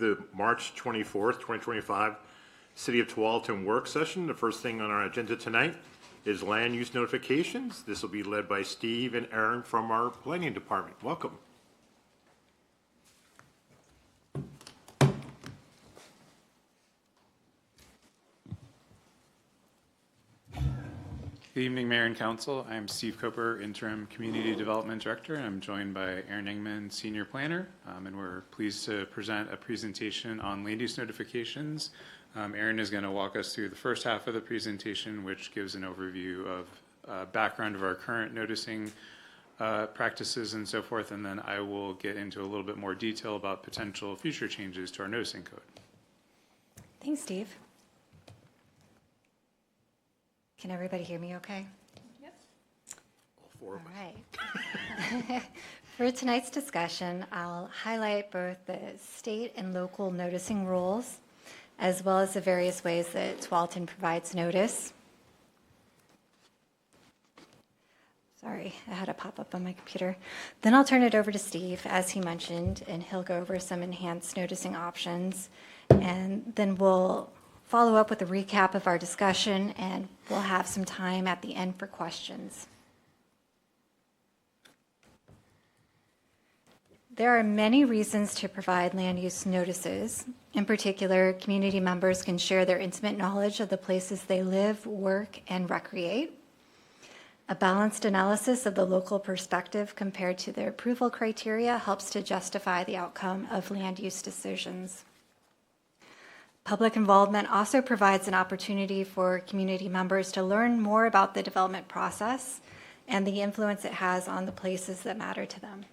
the March 24th, 2025 City of Tualatin work session. The first thing on our agenda tonight is land use notifications. This will be led by Steve and Aaron from our planning department. Welcome. Good evening, Mayor and Council. I'm Steve Coper, Interim Community Development Director, and I'm joined by Aaron Engman, Senior Planner, and we're pleased to present a presentation on land use notifications. Aaron is going to walk us through the first half of the presentation, which gives an overview of background of our current noticing practices and so forth, and then I will get into a little bit more detail about potential future changes to our noticing code. Thanks, Steve. Can everybody hear me okay? All four of us. All right. For tonight's discussion, I'll highlight both the state and local noticing rules, as well as the various ways that Tualatin provides notice. Sorry, I had a pop-up on my computer. Then I'll turn it over to Steve, as he mentioned, and he'll go over some enhanced noticing options. And then we'll follow up with a recap of our discussion, and we'll have some time at the end for questions. There are many reasons to provide land use notices. In particular, community members can share their intimate knowledge of the places they live, work, and recreate. A balanced analysis of the local perspective compared to the approval criteria helps to justify the outcome of land use decisions. Public involvement also provides an opportunity for community members to learn more about the development process and the influence it has on the places that matter to them.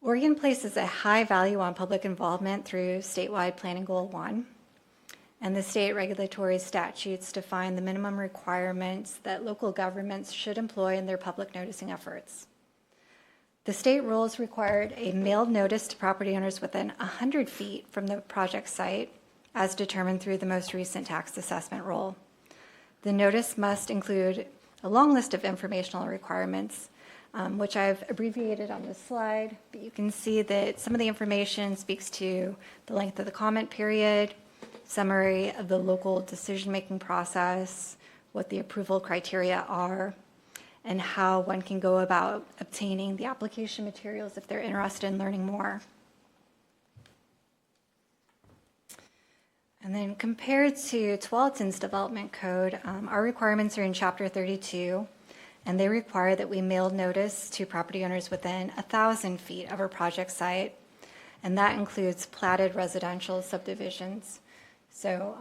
Oregon places a high value on public involvement through statewide Planning Goal 1, and the state regulatory statutes define the minimum requirements that local governments should employ in their public noticing efforts. The state rules required a mailed notice to property owners within 100 feet from the project site, as determined through the most recent tax assessment rule. The notice must include a long list of informational requirements, which I've abbreviated on this slide, but you can see that some of the information speaks to the length of the comment period, summary of the local decision-making process, what the approval criteria are, and how one can go about obtaining the application materials if they're interested in learning more. And then compared to Tualatin's development code, our requirements are in Chapter 32, and they require that we mail notice to property owners within 1,000 feet of our project site, and that includes platted residential subdivisions. So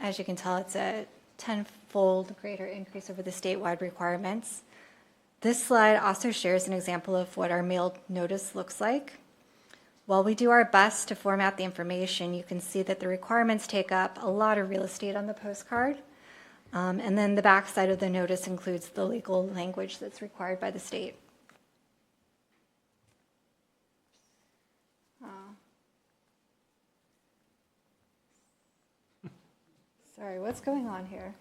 as you can tell, it's a 10-fold greater increase over the statewide requirements. This slide also shares an example of what our mailed notice looks like. While we do our best to format the information, you can see that the requirements take up a lot of real estate on the postcard. And then the back side of the notice includes the legal language that's required by the state. Sorry, what's going on here?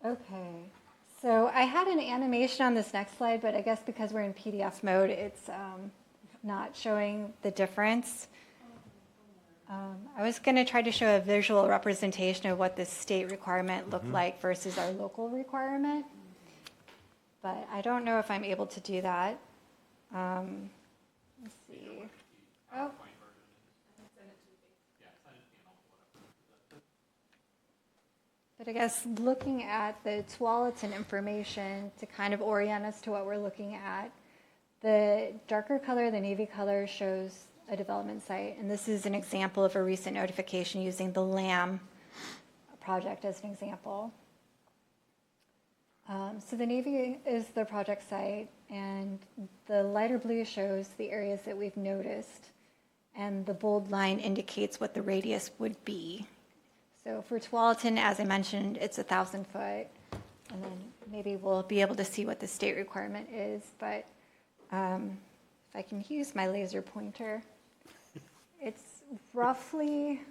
Okay, so I had an animation on this next slide, but I guess because we're in PDF mode, it's not showing the difference. I was going to try to show a visual representation of what the state requirement looked like versus our local requirement, but I don't know if I'm able to do that. Let's see. Oh. But I guess looking at the Tualatin information to kind of orient us to what we're looking at, the darker color, the navy color, shows a development site, and this is an example of a recent notification using the LAM project as an example. So the navy is the project site, and the lighter blue shows the areas that we've noticed, and the bold line indicates what the radius would be. So for Tualatin, as I mentioned, it's 1,000 foot, and then maybe we'll be able to see what the state requirement is, but if I can use my laser pointer, it's roughly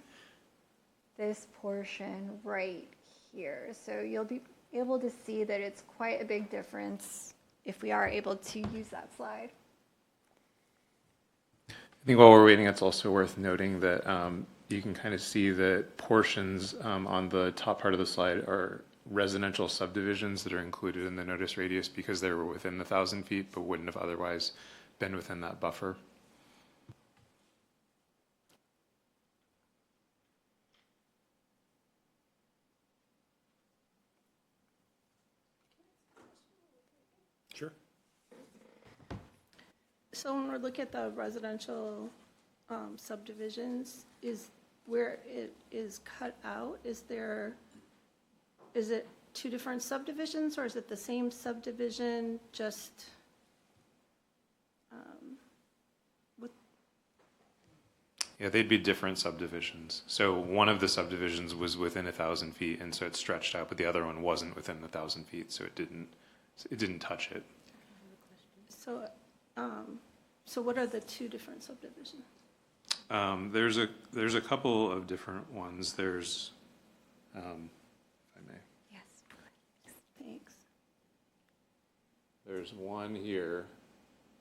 this portion right here. So you'll be able to see that it's quite a big difference if we are able to use that slide. I think while we're waiting, it's also worth noting that you can kind of see that portions on the top part of the slide are residential subdivisions that are included in the notice radius because they were within the 1,000 feet, but wouldn't have otherwise been within that buffer. Sure. So when we look at the residential subdivisions, is where it is cut out, is it two different subdivisions, or is it the same subdivision, just with, Yeah, they'd be different subdivisions. So one of the subdivisions was within 1,000 feet, and so it stretched out, but the other one wasn't within 1,000 feet, so it didn't touch it. so, so what are the two different subdivisions? There's a couple of different ones. There's, if I may, Yes. Thanks. there's one here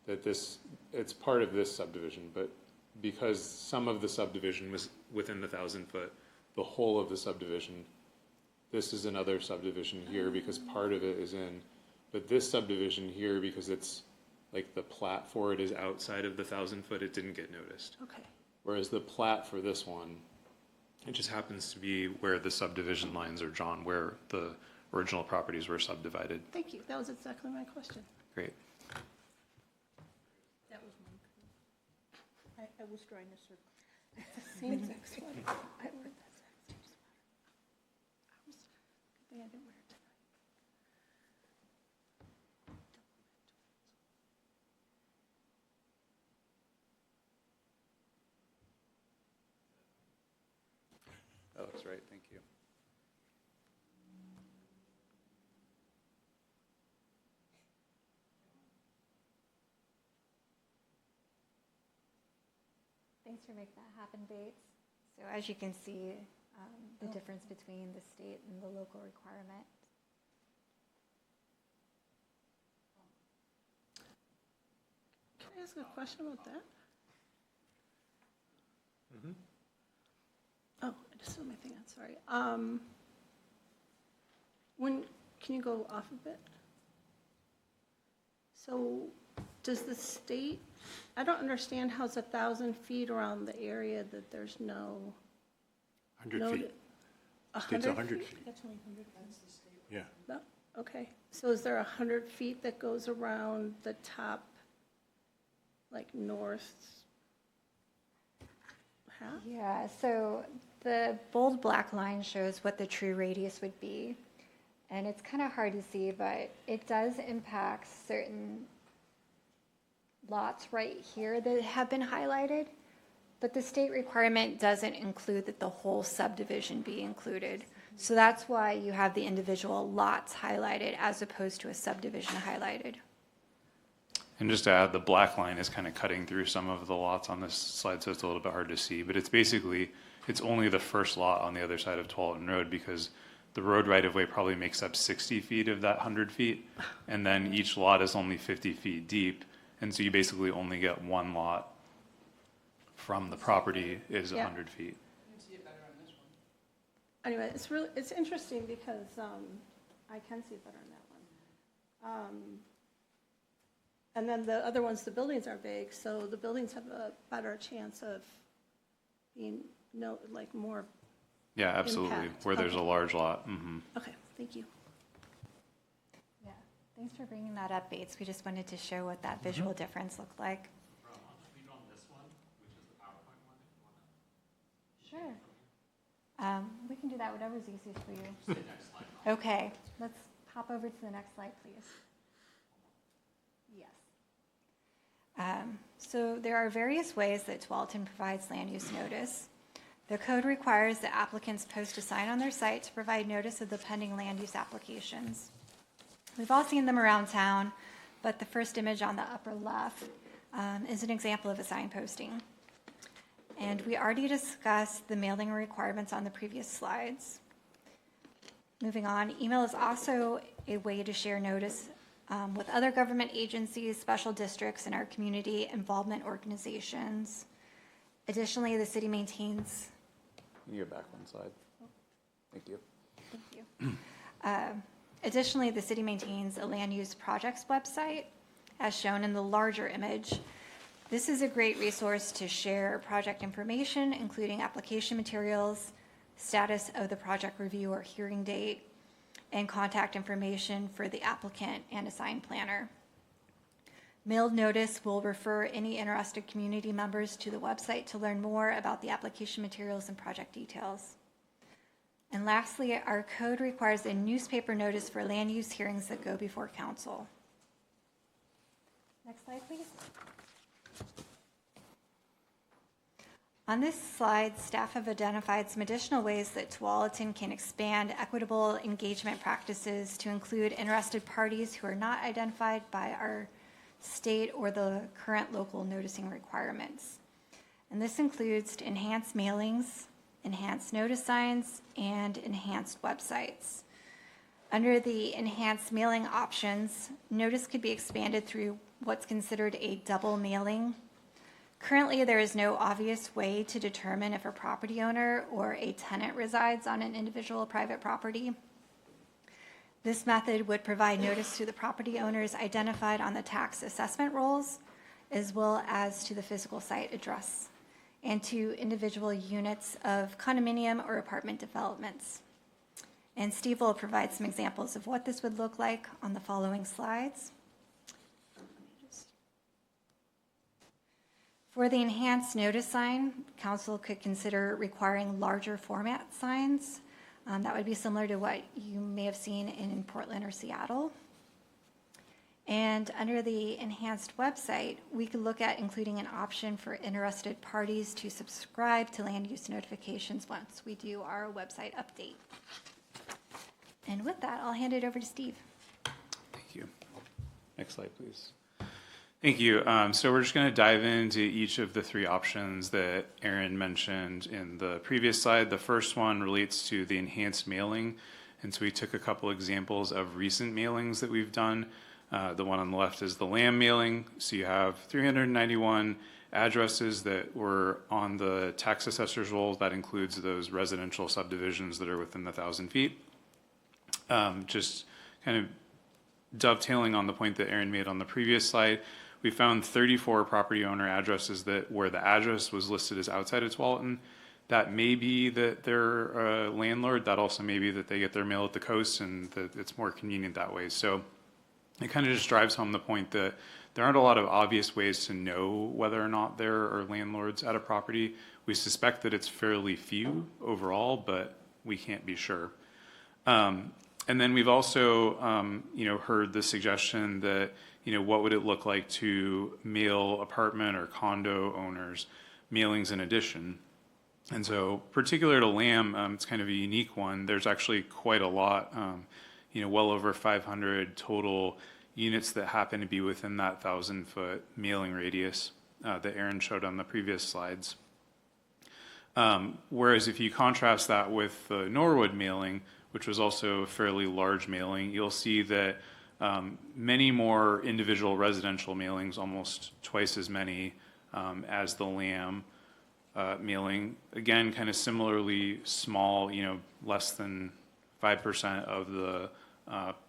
that it's part of this subdivision, but because some of the subdivision was within the 1,000 foot, the whole of the subdivision, this is another subdivision here because part of it is in, but this subdivision here, because it's like the plat for it is outside of the 1,000 foot, it didn't get noticed. Okay, Whereas the plat for this one, it just happens to be where the subdivision lines are drawn, where the original properties were subdivided. thank you, that was exactly my question. Great. That was mine. I was drawing a circle. Same exact sweater. I wore that exact same sweater. Good thing I didn't wear it tonight. That looks right, thank you. Thanks for making that happen, Bates. So as you can see, the difference between the state and the local requirement. Can I ask a question about that? Oh, I just saw my thing on, sorry. Can you go off a bit? So, does the state, I don't understand how it's 1,000 feet around the area that there's no. 100 feet. State's 100 feet. That's only 100, that's the state. Yeah. No, okay, so is there 100 feet that goes around the top, like north half? Yeah, so the bold black line shows what the true radius would be. And it's kind of hard to see, but it does impact certain lots right here that have been highlighted. But the state requirement doesn't include that the whole subdivision be included. So that's why you have the individual lots highlighted as opposed to a subdivision highlighted. And just to add, the black line is kind of cutting through some of the lots on this slide, so it's a little bit hard to see. But it's only the first lot on the other side of Tualatin Road because the road right-of-way probably makes up 60 feet of that 100 feet. And then each lot is only 50 feet deep. And so you basically only get one lot from the property is Yeah. 100 feet. Anyway, it's interesting because I can see it better in that one. And then the other ones, the buildings are big, so the buildings have a better chance of being, more, Yeah, absolutely, Impact. where there's a Okay. large lot. Mm-hmm. okay, thank you. Yeah, thanks for bringing that up, Bates. We just wanted to show what that visual difference looked like. Sure. We can do that, whatever's easiest for you. Okay, let's hop over to the next slide, please. Yes. So there are various ways that Tualatin provides land use notice. The code requires that applicants post a sign on their site to provide notice of the pending land use applications. We've all seen them around town, but the first image on the upper left is an example of a sign posting. And we already discussed the mailing requirements on the previous slides. Moving on, email is also a way to share notice with other government agencies, special districts, and our community involvement organizations. Additionally, the city maintains. Can you go back one slide? Thank you. Thank you. Additionally, the city maintains a land use projects website, as shown in the larger image. This is a great resource to share project information, including application materials, status of the project review or hearing date, and contact information for the applicant and assigned planner. Mailed notice will refer any interested community members to the website to learn more about the application materials and project details. And lastly, our code requires a newspaper notice for land use hearings that go before council. Next slide, please. On this slide, staff have identified some additional ways that Tualatin can expand equitable engagement practices to include interested parties who are not identified by our state or the current local noticing requirements. And this includes enhanced mailings, enhanced notice signs, and enhanced websites. Under the enhanced mailing options, notice could be expanded through what's considered a double mailing. Currently, there is no obvious way to determine if a property owner or a tenant resides on an individual private property. This method would provide notice to the property owners identified on the tax assessment rolls, as well as to the physical site address, and to individual units of condominium or apartment developments. And Steve will provide some examples of what this would look like on the following slides. For the enhanced notice sign, council could consider requiring larger format signs. That would be similar to what you may have seen in Portland or Seattle. And under the enhanced website, we could look at including an option for interested parties to subscribe to land use notifications once we do our website update. And with that, I'll hand it over to Steve. Thank you. Next slide, please. Thank you. So we're just going to dive into each of the three options that Aaron mentioned in the previous slide. The first one relates to the enhanced mailing. And so we took a couple examples of recent mailings that we've done. The one on the left is the LAM mailing. So you have 391 addresses that were on the tax assessor's rolls. That includes those residential subdivisions that are within the 1,000 feet. Just kind of dovetailing on the point that Aaron made on the previous slide, we found 34 property owner addresses where the address was listed as outside of Tualatin. That may be that they're a landlord. That also may be that they get their mail at the coast and that it's more convenient that way. So it kind of just drives home the point that there aren't a lot of obvious ways to know whether or not there are landlords at a property. We suspect that it's fairly few overall, but we can't be sure. And then we've also, heard the suggestion that, what would it look like to mail apartment or condo owners mailings in addition? And so particular to LAM, it's kind of a unique one. There's actually quite a lot, well over 500 total units that happen to be within that 1,000-foot mailing radius that Aaron showed on the previous slides. Whereas if you contrast that with the Norwood mailing, which was also a fairly large mailing, you'll see that many more individual residential mailings, almost twice as many as the LAM mailing. Again, kind of similarly small, less than 5% of the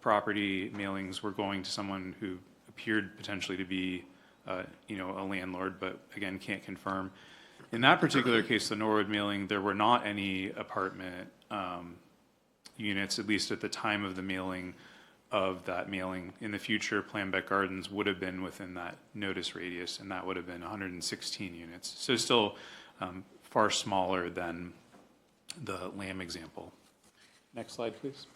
property mailings were going to someone who appeared potentially to be, a landlord, but again, can't confirm. In that particular case, the Norwood mailing, there were not any apartment units, at least at the time of the mailing of that mailing. In the future, Planbeck Gardens would have been within that notice radius, and that would have been 116 units. So still far smaller than the LAM example. Next slide, please.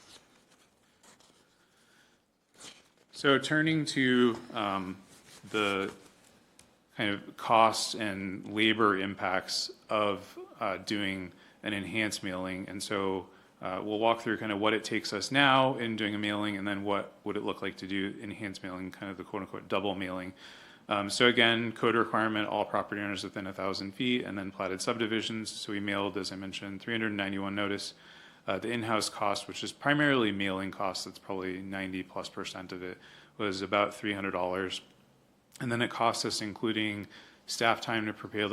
So turning to the kind of costs and labor impacts of doing an enhanced mailing. And so we'll walk through kind of what it takes us now in doing a mailing, and then what would it look like to do enhanced mailing, kind of the quote-unquote double mailing. So again, code requirement, all property owners within 1,000 feet, and then platted subdivisions. So we mailed, as I mentioned, 391 notice. The in-house cost, which is primarily mailing costs, that's probably 90+% of it, was about $300. And then it costs us, including staff time to prepare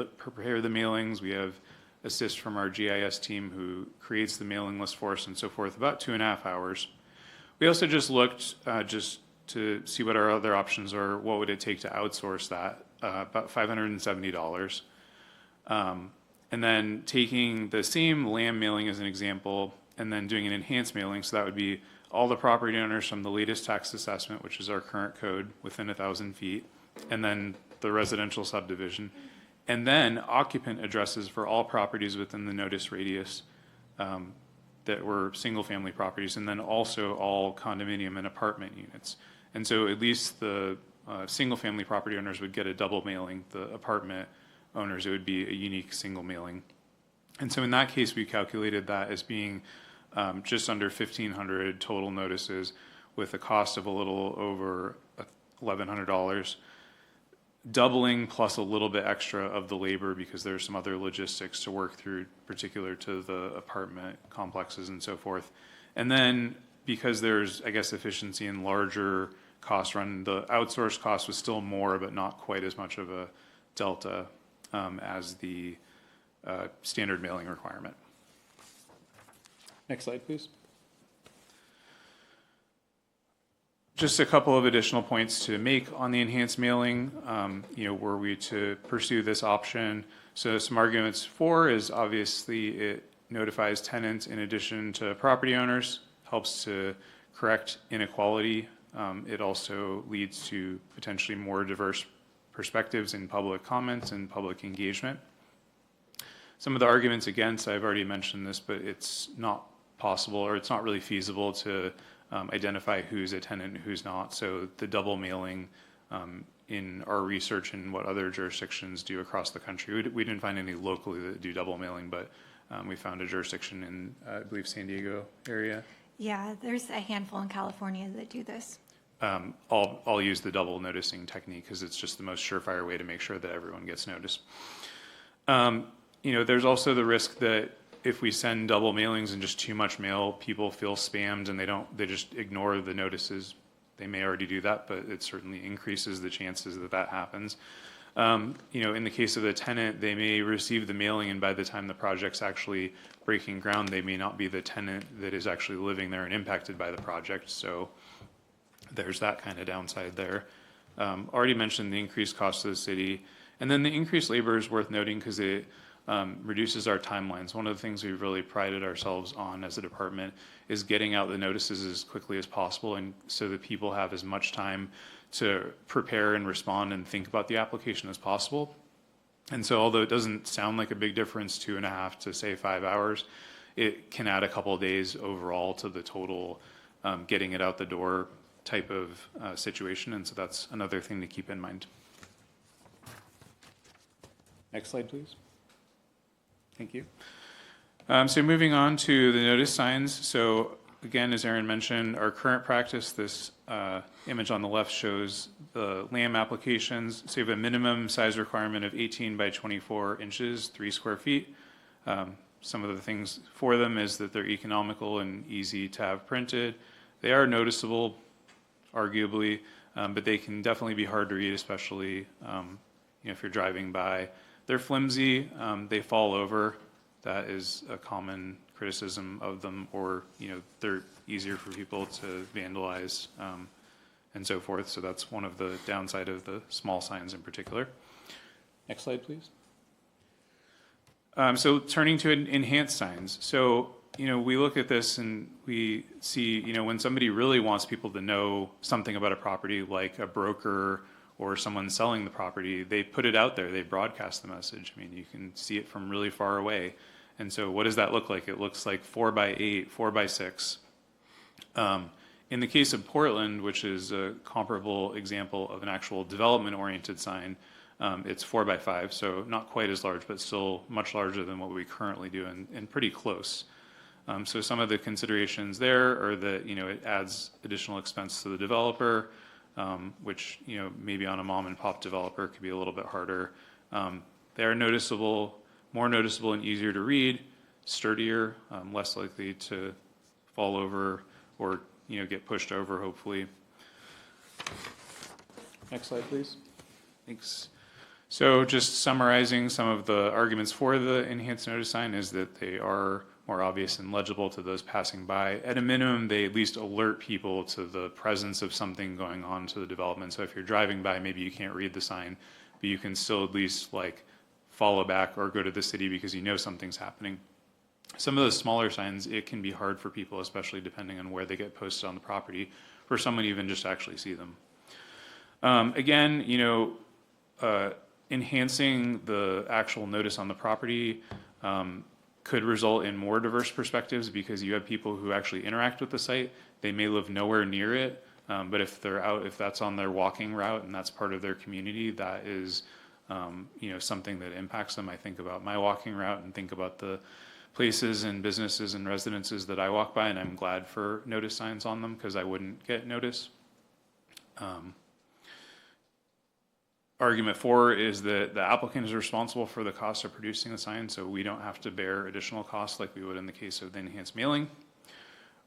the mailings. We have assist from our GIS team who creates the mailing list for us and so forth, about 2.5 hours. We also just looked just to see what our other options are. What would it take to outsource that? About $570. And then taking the same land mailing as an example, and then doing an enhanced mailing. So that would be all the property owners from the latest tax assessment, which is our current code, within 1,000 feet, and then the residential subdivision. And then occupant addresses for all properties within the notice radius that were single-family properties, and then also all condominium and apartment units. And so at least the single-family property owners would get a double mailing. The apartment owners, it would be a unique single mailing. And so in that case, we calculated that as being just under 1,500 total notices with a cost of a little over $1,100, doubling plus a little bit extra of the labor because there's some other logistics to work through, particular to the apartment complexes and so forth. And then because there's, I guess, efficiency in larger cost run, the outsourced cost was still more, but not quite as much of a delta as the standard mailing requirement. Next slide, please. Just a couple of additional points to make on the enhanced mailing. Were we to pursue this option? So some arguments for is obviously it notifies tenants in addition to property owners, helps to correct inequality. It also leads to potentially more diverse perspectives in public comments and public engagement. Some of the arguments against, I've already mentioned this, but it's not possible or it's not really feasible to identify who's a tenant and who's not. So the double mailing in our research and what other jurisdictions do across the country, we didn't find any locally that do double mailing, but we found a jurisdiction in, I believe, San Diego area. Yeah, there's a handful in California that do this. I'll use the double noticing technique because it's just the most surefire way to make sure that everyone gets noticed. There's also the risk that if we send double mailings and just too much mail, people feel spammed and they just ignore the notices. They may already do that, but it certainly increases the chances that that happens. In the case of the tenant, they may receive the mailing, and by the time the project's actually breaking ground, they may not be the tenant that is actually living there and impacted by the project. So there's that kind of downside there. Already mentioned the increased cost of the city. And then the increased labor is worth noting because it reduces our timelines. One of the things we've really prided ourselves on as a department is getting out the notices as quickly as possible, and so that people have as much time to prepare and respond and think about the application as possible. And so although it doesn't sound like a big difference, 2.5 to say 5 hours, it can add a couple of days overall to the total getting it out the door type of situation. And so that's another thing to keep in mind. Next slide, please. Thank you. So moving on to the notice signs. So again, as Aaron mentioned, our current practice, this image on the left shows the LAM applications. So you have a minimum size requirement of 18 by 24 inches, 3 square feet. Some of the things for them is that they're economical and easy to have printed. They are noticeable, arguably, but they can definitely be hard to read, especially if you're driving by. They're flimsy, they fall over. That is a common criticism of them, or they're easier for people to vandalize and so forth. So that's one of the downside of the small signs in particular. Next slide, please. So turning to enhanced signs. So we look at this and we see when somebody really wants people to know something about a property, like a broker or someone selling the property, they put it out there, they broadcast the message. I mean, you can see it from really far away. And so what does that look like? It looks like 4 by 8, 4 by 6. In the case of Portland, which is a comparable example of an actual development-oriented sign, it's 4 by 5, so not quite as large, but still much larger than what we currently do and pretty close. So some of the considerations there are that, it adds additional expense to the developer, which, maybe on a mom and pop developer could be a little bit harder. They are noticeable, more noticeable and easier to read. sturdier, less likely to fall over or, get pushed over, hopefully. Next slide, please. Thanks. So just summarizing some of the arguments for the enhanced notice sign is that they are more obvious and legible to those passing by. At a minimum, they at least alert people to the presence of something going on to the development. So if you're driving by, maybe you can't read the sign, but you can still at least follow back or go to the city because you know something's happening. Some of the smaller signs, it can be hard for people, especially depending on where they get posted on the property, for someone even just to actually see them. Again, enhancing the actual notice on the property could result in more diverse perspectives because you have people who actually interact with the site. They may live nowhere near it, but if that's on their walking route and that's part of their community, that is, something that impacts them. I think about my walking route and think about the places and businesses and residences that I walk by, and I'm glad for notice signs on them because I wouldn't get notice. Argument 4 is that the applicant is responsible for the cost of producing the sign, so we don't have to bear additional costs like we would in the case of the enhanced mailing.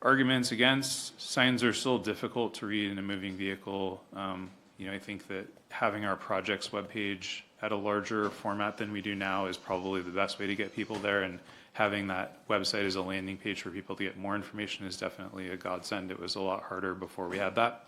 Arguments against, signs are still difficult to read in a moving vehicle. I think that having our projects webpage at a larger format than we do now is probably the best way to get people there, and having that website as a landing page for people to get more information is definitely a godsend. It was a lot harder before we had that.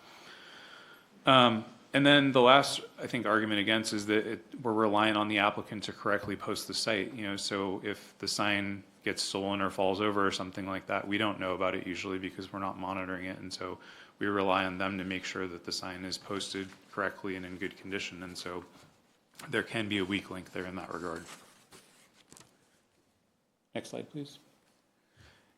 And then the last, I think, argument against is that we're relying on the applicant to correctly post the site. So if the sign gets stolen or falls over or something like that, we don't know about it usually because we're not monitoring it. And so we rely on them to make sure that the sign is posted correctly and in good condition. And so there can be a weak link there in that regard. Next slide, please.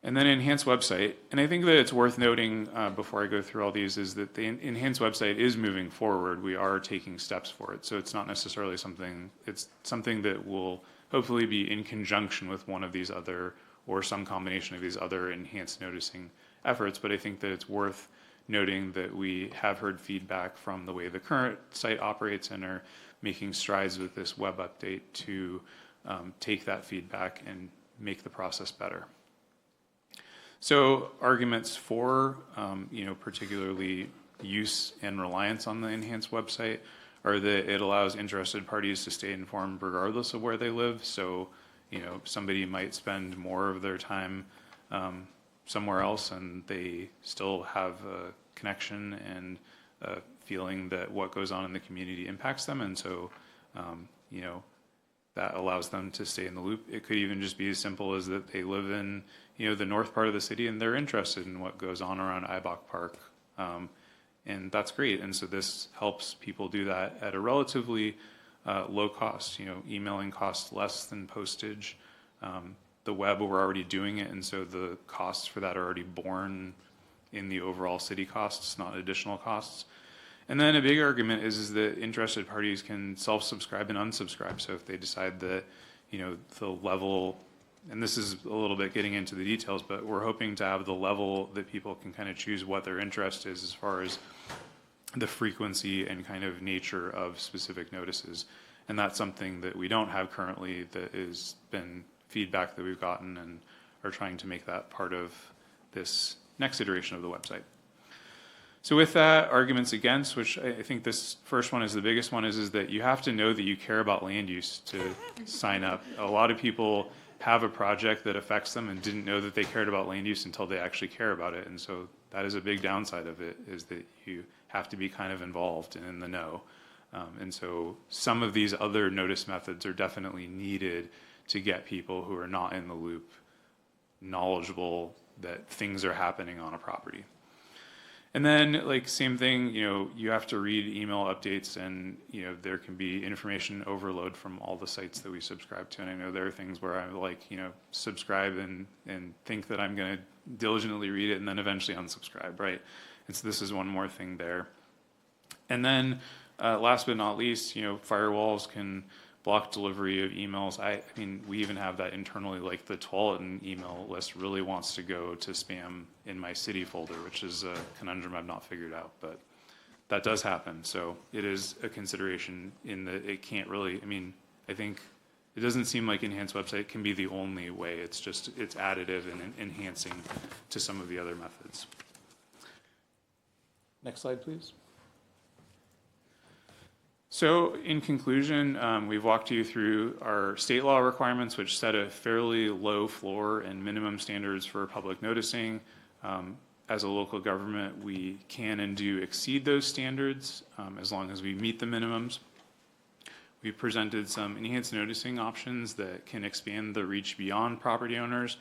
And then enhanced website. And I think that it's worth noting before I go through all these is that the enhanced website is moving forward. We are taking steps for it. So it's not necessarily it's something that will hopefully be in conjunction with one of these other or some combination of these other enhanced noticing efforts. But I think that it's worth noting that we have heard feedback from the way the current site operates and are making strides with this web update to take that feedback and make the process better. So arguments for, particularly use and reliance on the enhanced website are that it allows interested parties to stay informed regardless of where they live. So, somebody might spend more of their time somewhere else and they still have a connection and a feeling that what goes on in the community impacts them. And so, that allows them to stay in the loop. It could even just be as simple as that they live in, the north part of the city and they're interested in what goes on around Ibach Park. And that's great. And so this helps people do that at a relatively low cost. Emailing costs less than postage. The web, we're already doing it, and so the costs for that are already borne in the overall city costs, not additional costs. And then a big argument is that interested parties can self-subscribe and unsubscribe. So if they decide that, the level, and this is a little bit getting into the details, but we're hoping to have the level that people can kind of choose what their interest is as far as the frequency and kind of nature of specific notices. And that's something that we don't have currently that has been feedback that we've gotten and are trying to make that part of this next iteration of the website. So with that, arguments against, which I think this first one is the biggest one, is that you have to know that you care about land use to sign up. A lot of people have a project that affects them and didn't know that they cared about land use until they actually care about it. And so that is a big downside of it, is that you have to be kind of involved and in the know. And so some of these other notice methods are definitely needed to get people who are not in the loop knowledgeable that things are happening on a property. And then, same thing, you have to read email updates and, there can be information overload from all the sites that we subscribe to. And I know there are things where I subscribe and think that I'm going to diligently read it and then eventually unsubscribe, right? And so this is one more thing there. And then last but not least, firewalls can block delivery of emails. I mean, we even have that internally, the Tualatin email list really wants to go to spam in my city folder, which is a conundrum I've not figured out, but that does happen. So it is a consideration in that it can't really, I think it doesn't seem like enhanced website can be the only way. It's additive and enhancing to some of the other methods. Next slide, please. So in conclusion, we've walked you through our state law requirements, which set a fairly low floor and minimum standards for public noticing. As a local government, we can and do exceed those standards as long as we meet the minimums. We presented some enhanced noticing options that can expand the reach beyond property owners.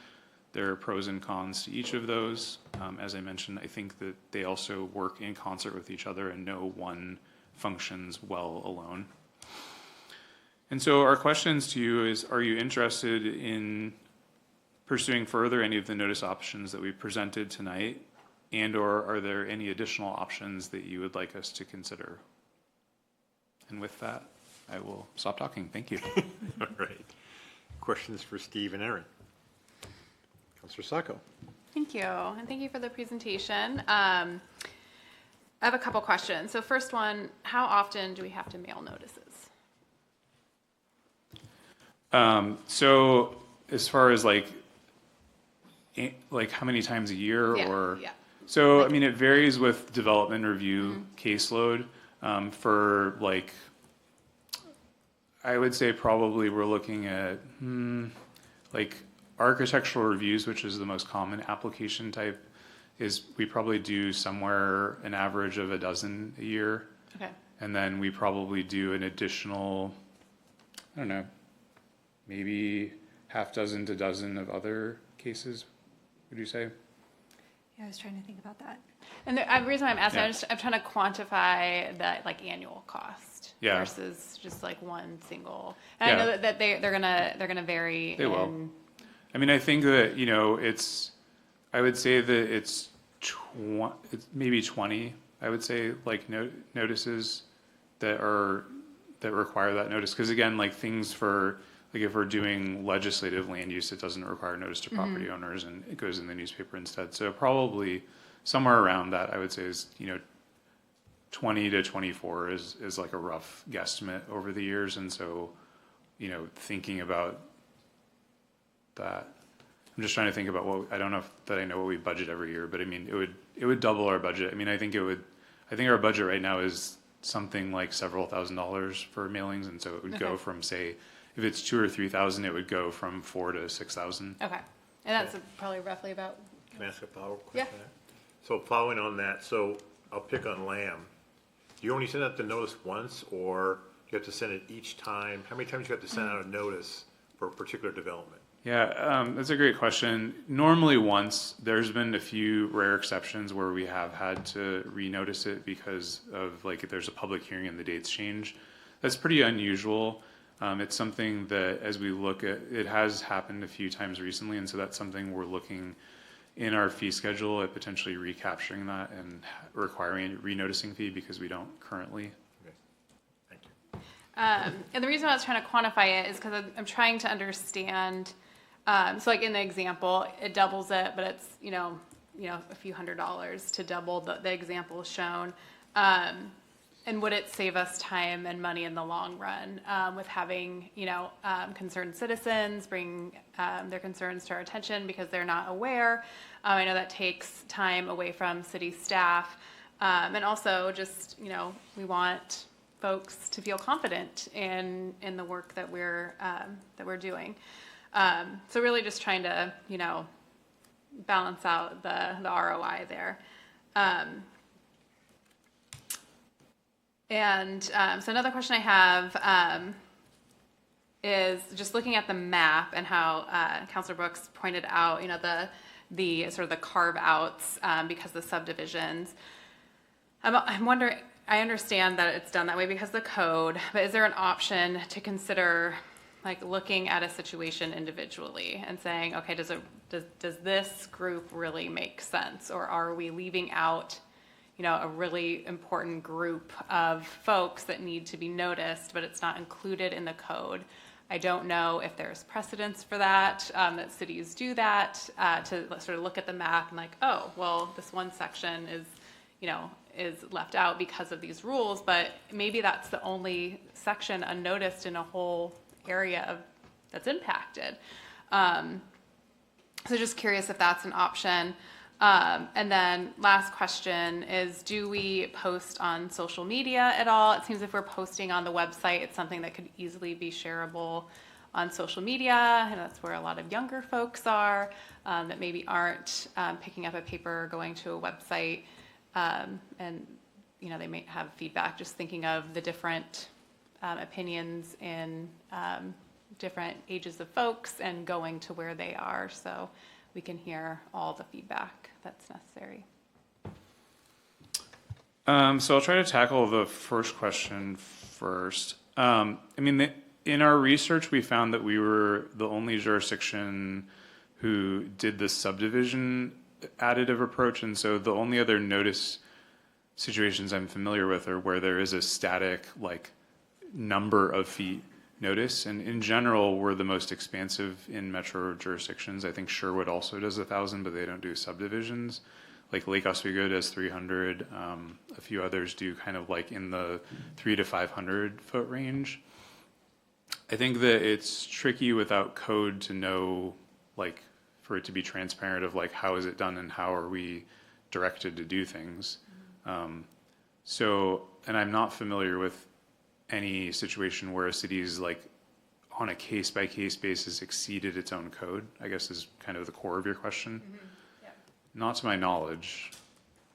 There are pros and cons to each of those. As I mentioned, I think that they also work in concert with each other and no one functions well alone. And so our questions to you is, are you interested in pursuing further any of the notice options that we presented tonight? And or are there any additional options that you would like us to consider? And with that, I will stop talking. Thank you. All right. Questions for Steve and Aaron? Councilor Sacco. Thank you, and thank you for the presentation. I have a couple questions. So first one, how often do we have to mail notices? So as far as like how many times a year or? Yeah. So, I mean, it varies with development review caseload. For like, I would say probably we're looking at like architectural reviews, which is the most common application type, is we probably do somewhere an average of a dozen a year. Okay. And then we probably do an additional, I don't know, maybe half dozen to dozen of other cases, would you say? Yeah, I was trying to think about that. And the reason why I'm asking, Yeah. I'm trying to quantify that like annual cost Yeah. versus just like one single. And Yeah. I know that they're gonna vary. They will. I mean, I think that, you know, I would say that it's maybe 20, I would say, like notices that require that notice. Because again, like things for, like if we're doing legislative land use, it doesn't require notice to property owners and it goes in the newspaper instead. So probably somewhere around that, I would say is, 20 to 24 is like a rough guesstimate over the years. And so, thinking about that, I'm just trying to think about I don't know that I know what we budget every year, but I mean, it would double our budget. I mean, I think our budget right now is something like several $1,000s for mailings. And so it would go from, say, if it's 2,000 or 3,000, it would go from 4,000 to 6,000. Okay, and that's probably roughly about. Can I ask a follow-up Yeah. question? So following on that, so I'll pick on Lamb. Do you only send out the notice once, or you have to send it each time? How many times do you have to send out a notice for a particular development? Yeah, that's a great question. Normally once. There's been a few rare exceptions where we have had to renotice it because of like if there's a public hearing and the dates change. That's pretty unusual. It's something that as we look at, it has happened a few times recently, and so that's something we're looking in our fee schedule at potentially recapturing that and requiring a renoticing fee because we don't currently. Okay. Thank you. And the reason I was trying to quantify it is because I'm trying to understand. So like in the example, it doubles it, but it's, a few $100s to double the example shown. And would it save us time and money in the long run with having, concerned citizens bring their concerns to our attention because they're not aware? I know that takes time away from city staff. And also just, we want folks to feel confident in the work that we're doing. So really just trying to, balance out the ROI there. So another question I have is just looking at the map and how Councilor Brooks pointed out, the sort of the carve outs because the subdivisions. I'm wondering, I understand that it's done that way because of the code, but is there an option to consider like looking at a situation individually and saying, okay, does this group really make sense? Or are we leaving out, a really important group of folks that need to be noticed, but it's not included in the code? I don't know if there's precedence for that, that cities do that, to sort of look at the map and like, oh, well, this one section is left out because of these rules, but maybe that's the only section unnoticed in a whole area of impacted. So just curious if that's an option. And then last question is, do we post on social media at all? It seems if we're posting on the website, it's something that could easily be shareable on social media, and that's where a lot of younger folks are, that maybe aren't picking up a paper or going to a website, and they may have feedback. Just thinking of the different opinions in different ages of folks and going to where they are, so we can hear all the feedback that's necessary. So I'll try to tackle the first question first. In our research, we found that we were the only jurisdiction who did the subdivision additive approach, and so the only other notice situations I'm familiar with are where there is a static, number of feet notice, and in general, we're the most expansive in metro jurisdictions. I think Sherwood also does 1,000, but they don't do subdivisions. Like Lake Oswego does 300. A few others do kind of in the 300 to 500 foot range. I think that it's tricky without code to know, for it to be transparent of how is it done and how are we directed to do things. And I'm not familiar with any situation where a city's on a case by case basis exceeded its own code, I guess is kind of the core of your question. Mm-hmm. Yeah. Not to my knowledge.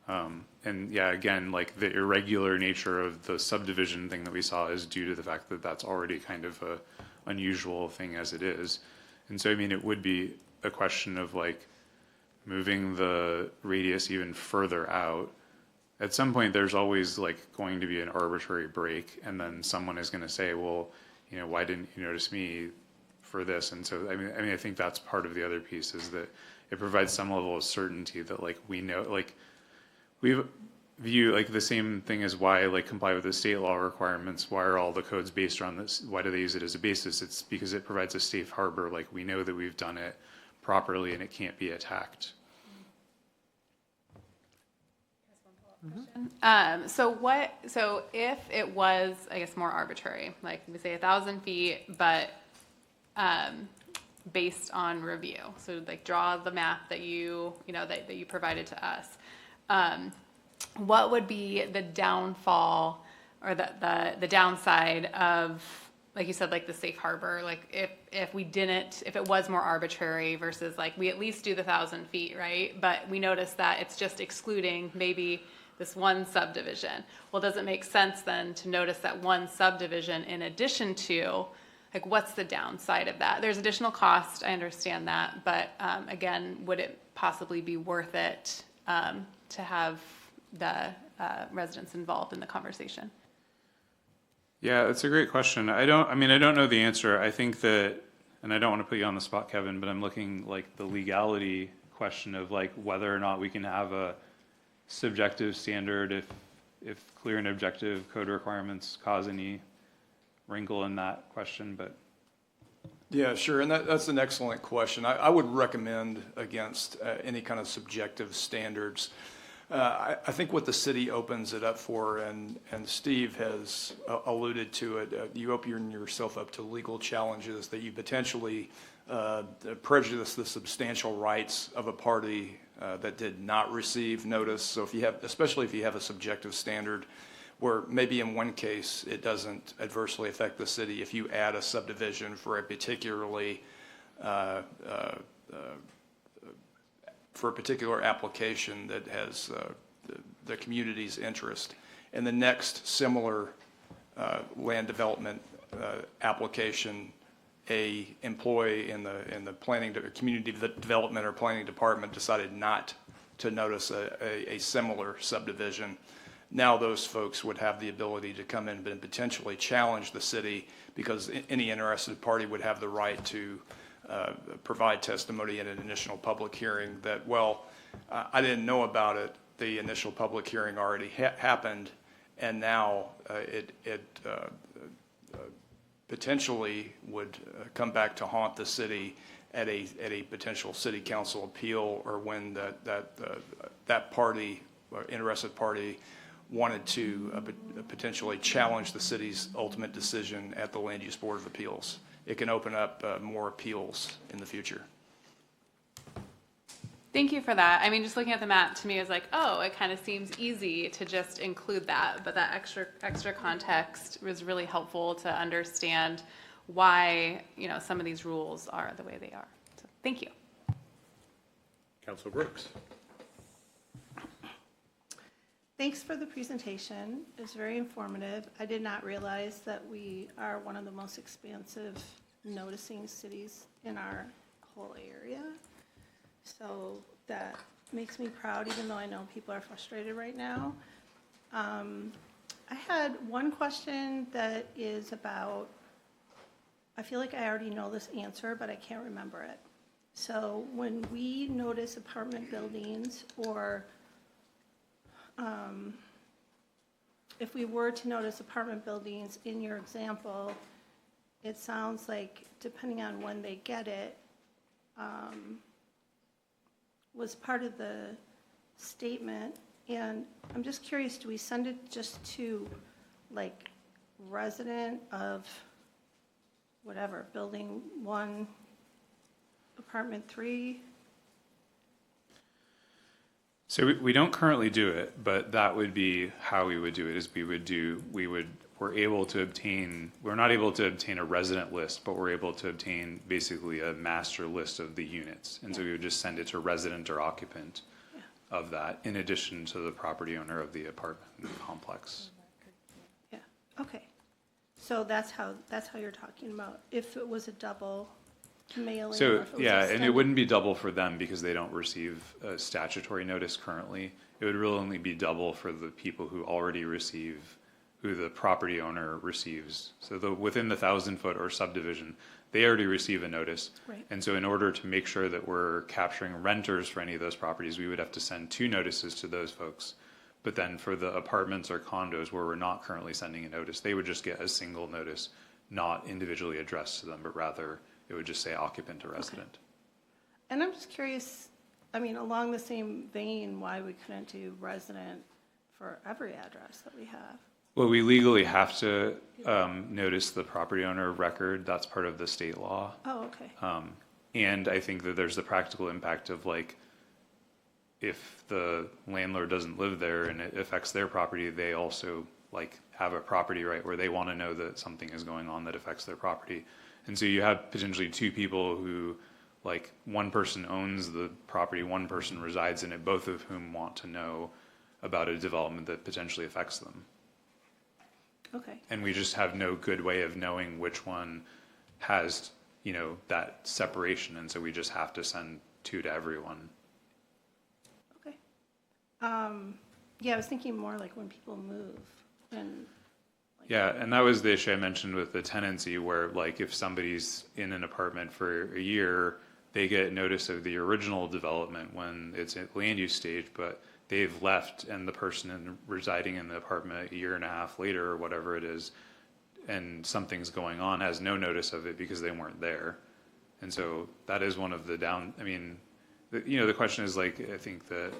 And yeah, again, the irregular nature of the subdivision thing that we saw is due to the fact that that's already kind of a unusual thing as it is. And so, it would be a question of moving the radius even further out. At some point, there's always going to be an arbitrary break, and then someone is going to say, well, why didn't you notice me for this? And so, I think that's part of the other piece, is that it provides some level of certainty that we know, we view the same thing as why comply with the state law requirements. Why are all the codes based on this? Why do they use it as a basis? It's because it provides a safe harbor. We know that we've done it properly and it can't be attacked. So if it was, I guess, more arbitrary, we say 1,000 feet, but based on review, so draw the map that you provided to us, what would be the downfall or the downside of, like you said, the safe harbor? If it was more arbitrary versus we at least do the 1,000 feet, right? But we notice that it's just excluding maybe this one subdivision. Well, does it make sense then to notice that one subdivision in addition to, what's the downside of that? There's additional cost, I understand that, but again, would it possibly be worth it to have the residents involved in the conversation? Yeah, it's a great question. I don't know the answer. I think that, and I don't want to put you on the spot, Kevin, but I'm looking the legality question of whether or not we can have a subjective standard if clear and objective code requirements cause any wrinkle in that question, but. Yeah, sure, and that's an excellent question. I would recommend against any kind of subjective standards. I think what the city opens it up for, and Steve has alluded to it, you open yourself up to legal challenges that you potentially prejudice the substantial rights of a party that did not receive notice. So especially if you have a subjective standard where maybe in one case it doesn't adversely affect the city, if you add a subdivision for a particular application that has the community's interest, and the next similar land development application, a employee in the community development or planning department decided not to notice a similar subdivision, now those folks would have the ability to come in and potentially challenge the city, because any interested party would have the right to provide testimony in an initial public hearing that, well, I didn't know about it. The initial public hearing already happened, and now it potentially would come back to haunt the city at a potential city council appeal, or when that party, or interested party, wanted to potentially challenge the city's ultimate decision at the Land Use Board of Appeals. it can open up more appeals in the future. Thank you for that. I mean, just looking at the map to me is like, oh, it kind of seems easy to just include that, but that extra context was really helpful to understand why, you know, some of these rules are the way they are. So, thank you. Councilor Brooks. Thanks for the presentation. It was very informative. I did not realize that we are one of the most expansive noticing cities in our whole area. So that makes me proud, even though I know people are frustrated right now. I had one question that is about, I feel like I already know this answer, but I can't remember it. So when we notice apartment buildings, or if we were to notice apartment buildings, in your example, it sounds like depending on when they get it, was part of the statement. And I'm just curious, do we send it just to like resident of whatever, building 1, apartment 3? So we don't currently do it, but that would be how we would do it, is we're not able to obtain a resident list, but we're able to obtain basically a master list of the units. And so we would just send it to resident or occupant of that, in addition to the property owner of the apartment complex. Yeah, okay. So that's how you're talking about, if it was a double mailing, or So, if it was yeah, and it extended. wouldn't be double for them because they don't receive a statutory notice currently. It would really only be double for the people who already receive, who the property owner receives. So within the 1,000-foot or subdivision, they already receive a notice. Right. And so in order to make sure that we're capturing renters for any of those properties, we would have to send 2 notices to those folks. But then for the apartments or condos where we're not currently sending a notice, they would just get a single notice, not individually addressed to them, but rather it would just say occupant or resident. And I'm just curious, I mean, along the same vein, why we couldn't do resident for every address that we have? Well, we legally have to notice the property owner of record. That's part of the state law. Oh, okay. And I think that there's the practical impact of like, if the landlord doesn't live there and it affects their property, they also like have a property right where they want to know that something is going on that affects their property. And so you have potentially 2 people who, like, one person owns the property, one person resides in it, both of whom want to know about a development that potentially affects them. Okay. And we just have no good way of knowing which one has, you know, that separation. And so we just have to send 2 to everyone. Okay. Yeah, I was thinking more like when people move and. Yeah, and that was the issue I mentioned with the tenancy, where like if somebody's in an apartment for a year, they get notice of the original development when it's at land use stage, but they've left and the person residing in the apartment a year and a half later or whatever it is, and something's going on, has no notice of it because they weren't there. And so that is one of the the question is like, I think that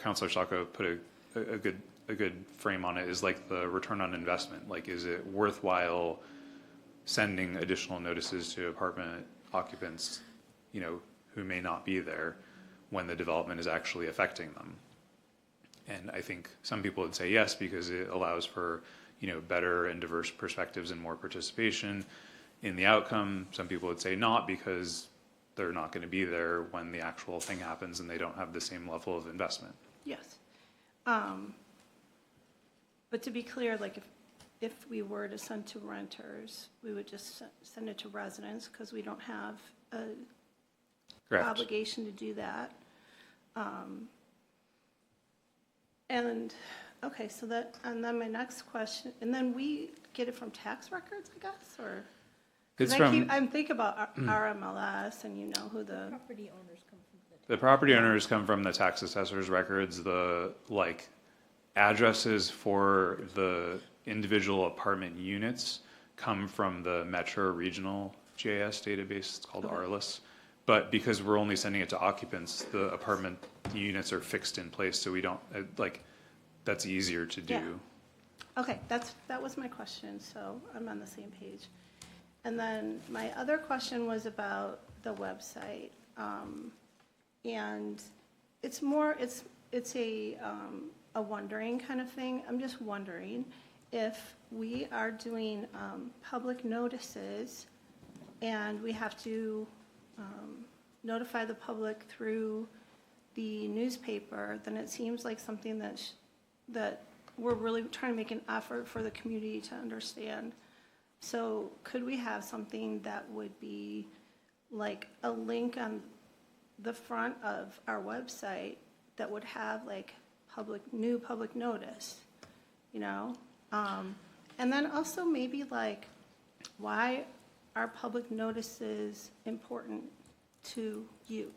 Councilor Sacco put a good frame on it, is like the return on investment. Like, is it worthwhile sending additional notices to apartment occupants, you know, who may not be there when the development is actually affecting them? And I think some people would say yes, because it allows for, you know, better and diverse perspectives and more participation in the outcome. Some people would say not, because they're not going to be there when the actual thing happens and they don't have the same level of investment. Yes. But to be clear, like if we were to send to renters, we would just send it to residents, because we don't have a Correct. obligation to do that. And, okay, so that, and then my next question, and then we get it from tax records, I guess, or? 'Cause It's from I'm thinking about RMLS, and you know who the, Property owners come from the property owners come from the tax assessor's records. The like addresses for the individual apartment units come from the Metro Regional GIS database. It's called ARLIS. But because we're only sending it to occupants, the apartment units are fixed in place, so we don't that's easier to do. Yeah. Okay, that was my question, so I'm on the same page. And then my other question was about the website. And it's more, it's a wondering kind of thing. I'm just wondering if we are doing public notices and we have to notify the public through the newspaper, then it seems like something that we're really trying to make an effort for the community to understand. So could we have something that would be like a link on the front of our website that would have like new public notice, you know? And then also maybe like, why are public notices important to you?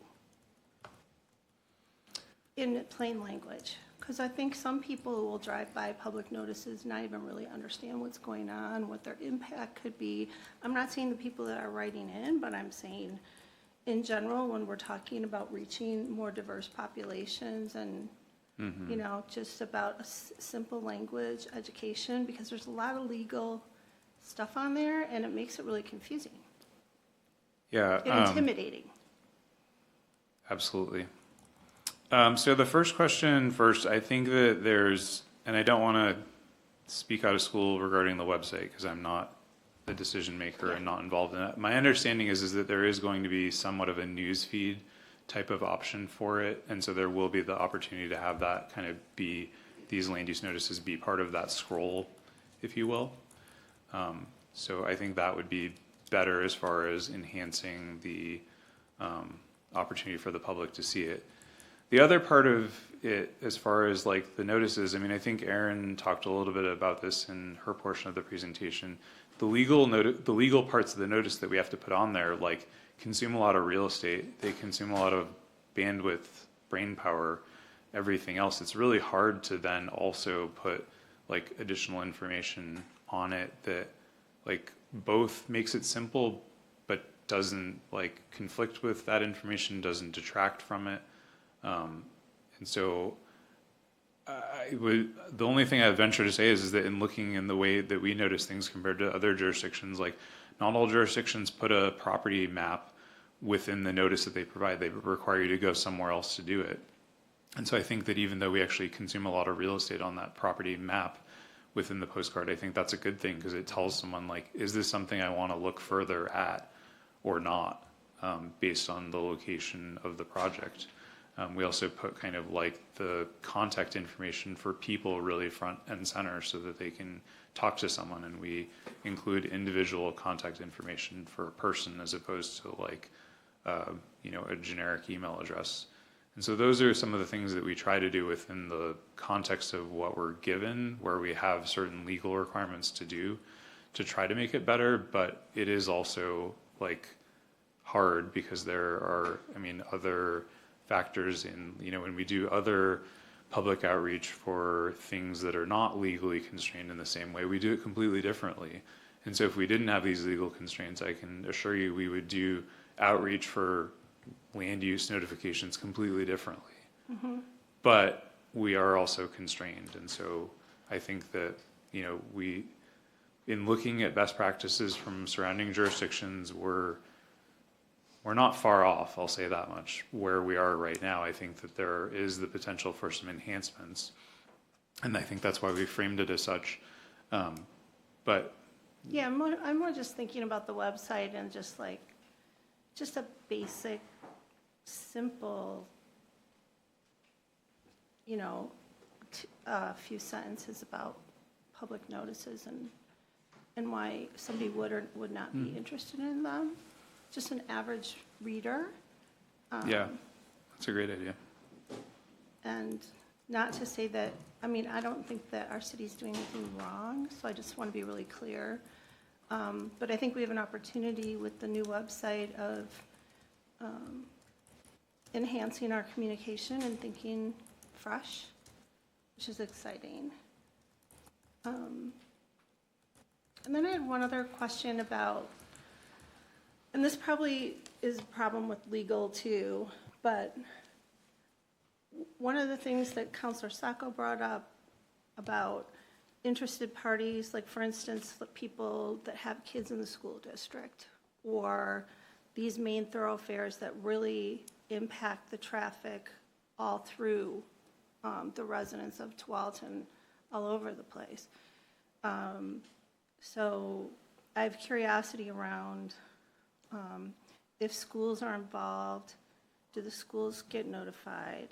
In plain language, because I think some people will drive by public notices, not even really understand what's going on, what their impact could be. I'm not saying the people that are writing in, but I'm saying in general, when we're talking about reaching more diverse populations and, you know, just about a simple language education, because there's a lot of legal stuff on there and it makes it really confusing Yeah. and intimidating. Absolutely. So the first question first, I think that there's, and I don't want to speak out of school regarding the website because I'm not the decision maker and not involved in it. My understanding is that there is going to be somewhat of a news feed type of option for it. And so there will be the opportunity to have that kind of be, these land use notices be part of that scroll, if you will. So I think that would be better as far as enhancing the opportunity for the public to see it. The other part of it, as far as like the notices, I mean, I think Erin talked a little bit about this in her portion of the presentation. The legal parts of the notice that we have to put on there, like, consume a lot of real estate. They consume a lot of bandwidth, brain power, everything else. It's really hard to then also put like additional information on it that like both makes it simple, but doesn't like conflict with that information, doesn't detract from it. And so the only thing I'd venture to say is that in looking in the way that we notice things compared to other jurisdictions, like not all jurisdictions put a property map within the notice that they provide. They require you to go somewhere else to do it. And so I think that even though we actually consume a lot of real estate on that property map within the postcard, I think that's a good thing because it tells someone like, is this something I want to look further at or not, based on the location of the project. We also put kind of like the contact information for people really front and center so that they can talk to someone, and we include individual contact information for a person as opposed to like, you know, a generic email address. And so those are some of the things that we try to do within the context of what we're given, where we have certain legal requirements to do to try to make it better, but it is also like hard because there are, I mean, other factors in, you know, when we do other public outreach for things that are not legally constrained in the same way, we do it completely differently. And so if we didn't have these legal constraints, I can assure you we would do outreach for land use notifications completely differently. But we are also constrained. And so I think that, you know, we, in looking at best practices from surrounding jurisdictions, we're not far off, I'll say that much, where we are right now. I think that there is the potential for some enhancements. And I think that's why we framed it as such. But Yeah, I'm more just thinking about the website and just like, just a basic, simple, you know, a few sentences about public notices and why somebody would or would not be interested in them. Just an average reader. yeah, that's a great idea. And not to say that, I mean, I don't think that our city's doing anything wrong, so I just want to be really clear. But I think we have an opportunity with the new website of enhancing our communication and thinking fresh, which is exciting. And then I had one other question about, and this probably is a problem with legal too, but one of the things that Councilor Sacco brought up about interested parties, like for instance, the people that have kids in the school district, or these main thoroughfares that really impact the traffic all through the residents of Tualatin, all over the place. So I have curiosity around if schools are involved, do the schools get notified?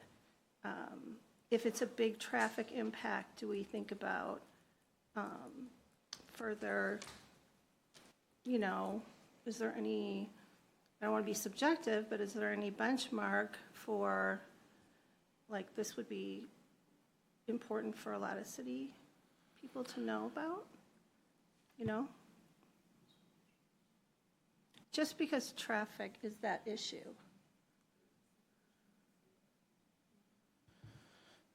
If it's a big traffic impact, do we think about further, you know, is there any, I don't want to be subjective, but is there any benchmark for, like, this would be important for a lot of city people to know about, you know? Just because traffic is that issue.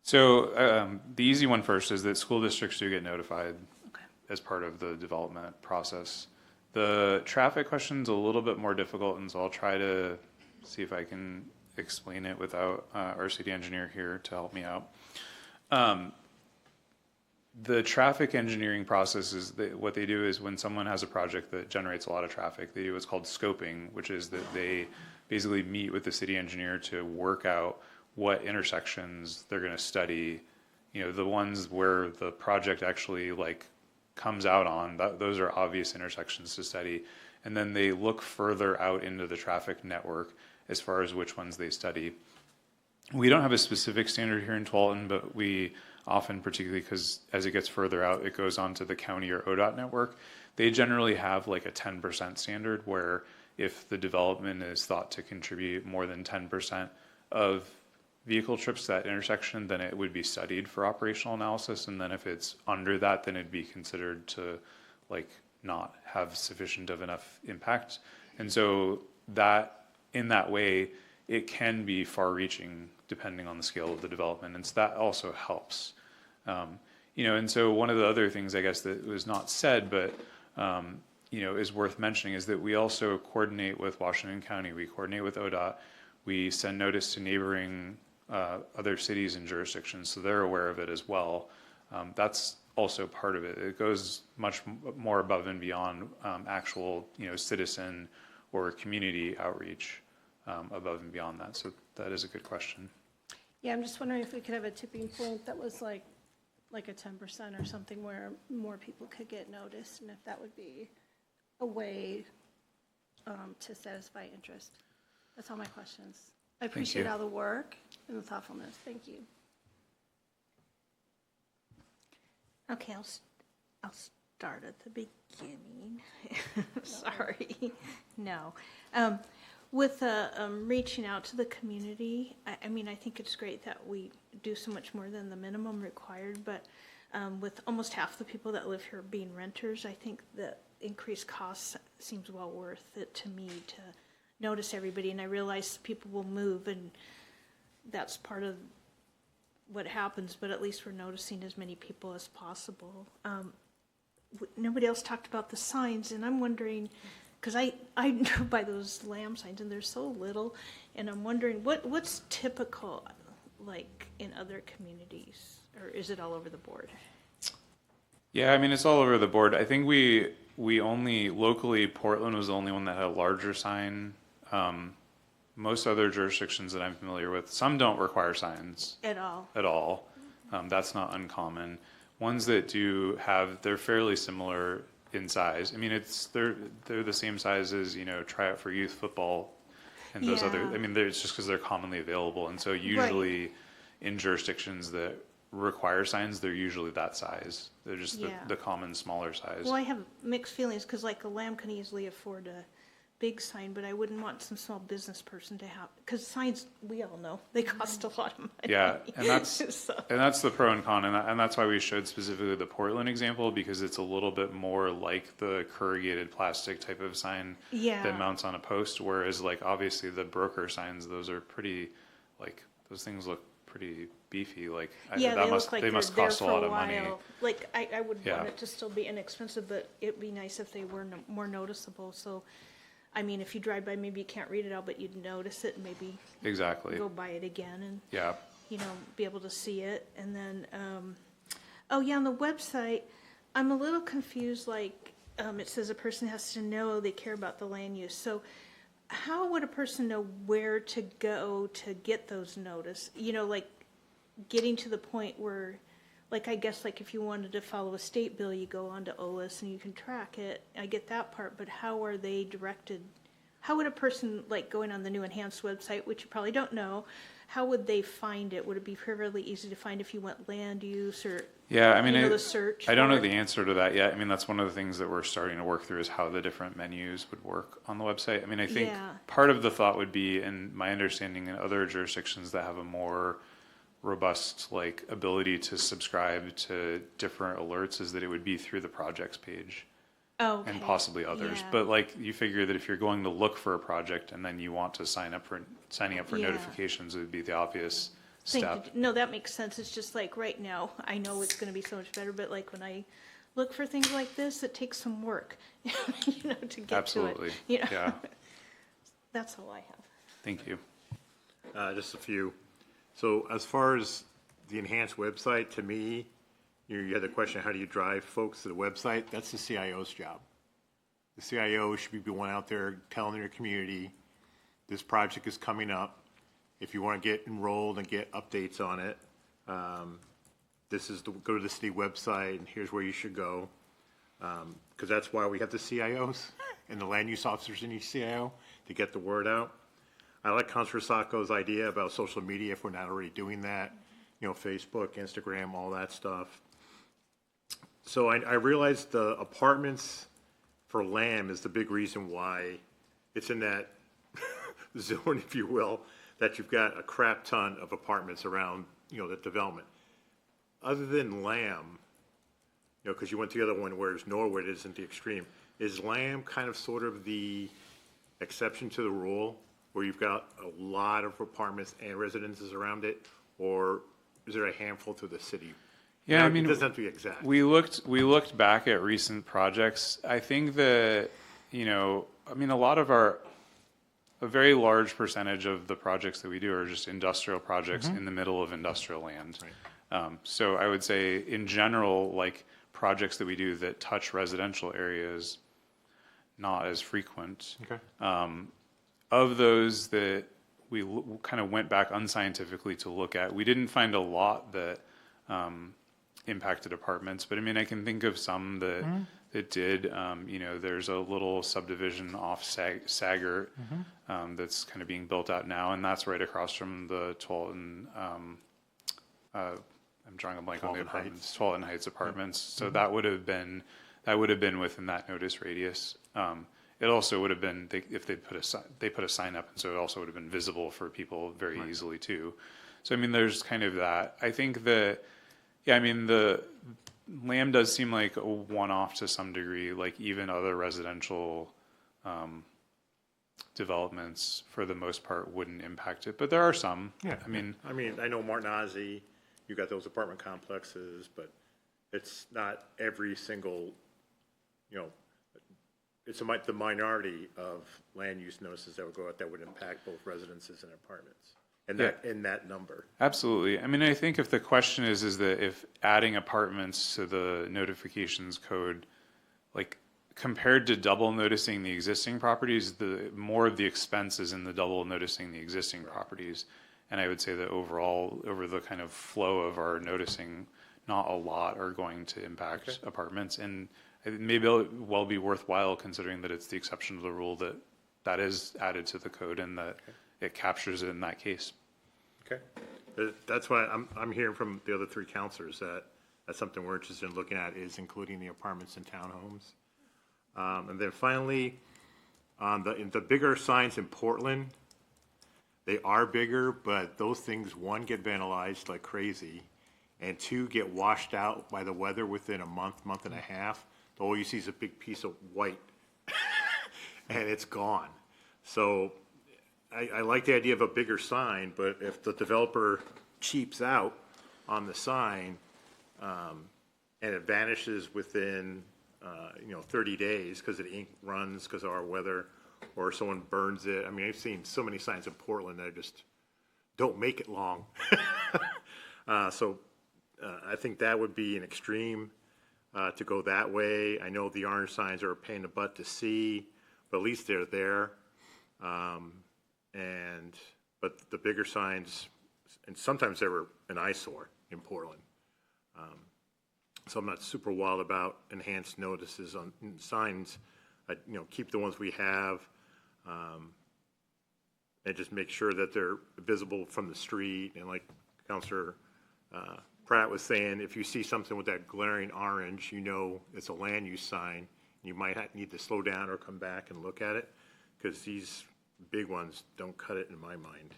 So the easy one first is that school districts do get notified Okay. as part of the development process. The traffic question's a little bit more difficult, and so I'll try to see if I can explain it without our city engineer here to help me out. The traffic engineering process is what they do is when someone has a project that generates a lot of traffic, they do what's called scoping, which is that they basically meet with the city engineer to work out what intersections they're going to study, you know, the ones where the project actually like comes out on, those are obvious intersections to study. And then they look further out into the traffic network as far as which ones they study. We don't have a specific standard here in Tualatin, but we often, particularly because as it gets further out, it goes onto the county or ODOT network. They generally have like a 10% standard where if the development is thought to contribute more than 10% of vehicle trips to that intersection, then it would be studied for operational analysis. And then if it's under that, then it'd be considered to like not have sufficient of enough impact. And so that in that way, it can be far reaching depending on the scale of the development. And so that also helps. You know, and so one of the other things I guess that was not said, but you know, is worth mentioning is that we also coordinate with Washington County. We coordinate with ODOT. We send notice to neighboring other cities and jurisdictions, so they're aware of it as well. That's also part of it. It goes much more above and beyond actual, you know, citizen or community outreach above and beyond that. So that is a good question. Yeah, I'm just wondering if we could have a tipping point that was like a 10% or something where more people could get noticed, and if that would be a way to satisfy interest. That's all my questions. I appreciate you. all the work and the thoughtfulness. Thank you. Okay, I'll start at the beginning. Sorry. No. With reaching out to the community, I mean, I think it's great that we do so much more than the minimum required, but with almost half the people that live here being renters, I think the increased cost seems well worth it to me to notice everybody. And I realize people will move, and that's part of what happens, but at least we're noticing as many people as possible. Nobody else talked about the signs, and I'm wondering, because I know by those lamb signs, and they're so little, and I'm wondering what's typical, like in other communities, or is it all over the board? Yeah, I mean, it's all over the board. I think we only, locally, Portland was the only one that had a larger sign. Most other jurisdictions that I'm familiar with, some don't require signs At all? at all. That's not uncommon. Ones that do have, they're fairly similar in size. I mean, they're the same size as, you know, Try Out for Youth football and those other, I mean, it's just because they're commonly available. And so usually in jurisdictions that require signs, they're usually that size. They're just the common smaller size. Well, I have mixed feelings, because like a lamb can easily afford a big sign, but I wouldn't want some small business person to have, because signs, we all know, they cost a lot of money. Yeah, and that's So- and that's the pro and con, and that's why we showed specifically the Portland example, because it's a little bit more like the corrugated plastic type of sign that mounts on a post, whereas like obviously the broker signs, those are pretty, like those things look pretty beefy. Like Yeah, that they must look like they they're must there cost a for lot a of money. while. Like, I would Yeah. want it to still be inexpensive, but it'd be nice if they were more noticeable. So, I mean, if you drive by, maybe you can't read it all, but you'd notice it and maybe Exactly. go by it again and, Yeah. you know, be able to see it. And then, Oh, yeah, on the website, I'm a little confused, like, it says a person has to know they care about the land use. So how would a person know where to go to get those notice? You know, like, getting to the point where, like, I guess, like, if you wanted to follow a state bill, you go onto OLS and you can track it. I get that part, but how are they directed? How would a person, like, going on the new enhanced website, which you probably don't know, how would they find it? Would it be fairly easy to find if you went land use or, Yeah, I mean, you know, the search? I don't know for the it? answer to that yet. I mean, that's one of the things that we're starting to work through is how the different menus would work on the website. I mean, I think Yeah. part of the thought would be, and my understanding in other jurisdictions that have a more robust, like, ability to subscribe to different alerts is that it would be through the projects page Oh, and okay. possibly others. Yeah. But like, you figure that if you're going to look for a project and then you want to signing up for Yeah. notifications, it would be the obvious Thank step. you. No, that makes sense. It's just like right now, I know it's gonna be so much better, but like when I look for things like this, it takes some work, you know, to get to it. Absolutely. You know? Yeah. That's all I have. Thank you. Just a few. So as far as the enhanced website, to me, you had the question, how do you drive folks to the website? That's the CIO's job. The CIO should be the one out there telling their community, this project is coming up. If you want to get enrolled and get updates on it, this is go to the city website and here's where you should go. Because that's why we have the CIOs and the land use officers in each CIO to get the word out. I like Councilor Sacco's idea about social media if we're not already doing that, you know, Facebook, Instagram, all that stuff. So I realize the apartments for Lamb is the big reason why it's in that zone, if you will, that you've got a crap ton of apartments around, you know, the development. Other than Lamb, you know, because you went to the other one where it's Norwood isn't the extreme, is Lamb kind of sort of the exception to the rule where you've got a lot of apartments and residences around it, or is there a handful to the city? Yeah, Now, I mean, it doesn't have to be exact. we looked back at recent projects. I think that, you know, I mean, a very large percentage of the projects that we do are just industrial projects in the middle of industrial land. So I would say in general, like projects that we do that touch residential areas, not as frequent. Okay. Of those that we kind of went back unscientifically to look at, we didn't find a lot that impacted apartments, but I mean, I can think of some that did. You know, there's a little subdivision off Sagert that's kind of being built out now, and that's right across from the Tualatin. I'm drawing a blank on the Tualatin apartments, Tualatin Heights apartments. So that would have been within that notice radius. It also would have been if they put a sign up, and so it also would have been visible for people very easily too. So I mean, there's kind of that. I think that, yeah, I mean, the Lamb does seem like a one-off to some degree. Like even other residential developments, for the most part, wouldn't impact it. But there are some. Yeah. I mean, I know Martin Ozzie, you got those apartment complexes, but it's not every single, you know, it's the minority of land use notices that would go out that would impact both residences and apartments. And in that number. absolutely. I mean, I think if the question is that if adding apartments to the notifications code, like compared to double noticing the existing properties, the more of the expense is in the double noticing the existing properties. And I would say that overall, over the kind of flow of our noticing, not a lot are going to impact apartments. And maybe it'll well be worthwhile considering that it's the exception to the rule that is added to the code and that it captures it in that case. Okay. That's why I'm hearing from the other three counselors that that's something we're interested in looking at, is including the apartments and townhomes. And then finally, in the bigger signs in Portland, they are bigger, but those things, one, get vandalized like crazy, and two, get washed out by the weather within a month and a half. All you see is a big piece of white, and it's gone. So I like the idea of a bigger sign, but if the developer cheaps out on the sign, and it vanishes within, 30 days because the ink runs because of our weather, or someone burns it. I mean, I've seen so many signs in Portland that just don't make it long. So I think that would be an extreme to go that way. I know the orange signs are a pain in the butt to see, but at least they're there. But the bigger signs, and sometimes they were an eyesore in Portland. So I'm not super wild about enhanced notices on signs. Keep the ones we have, and just make sure that they're visible from the street. And like Councilor Pratt was saying, if you see something with that glaring orange, it's a land use sign. You might need to slow down or come back and look at it, because these big ones don't cut it in my mind.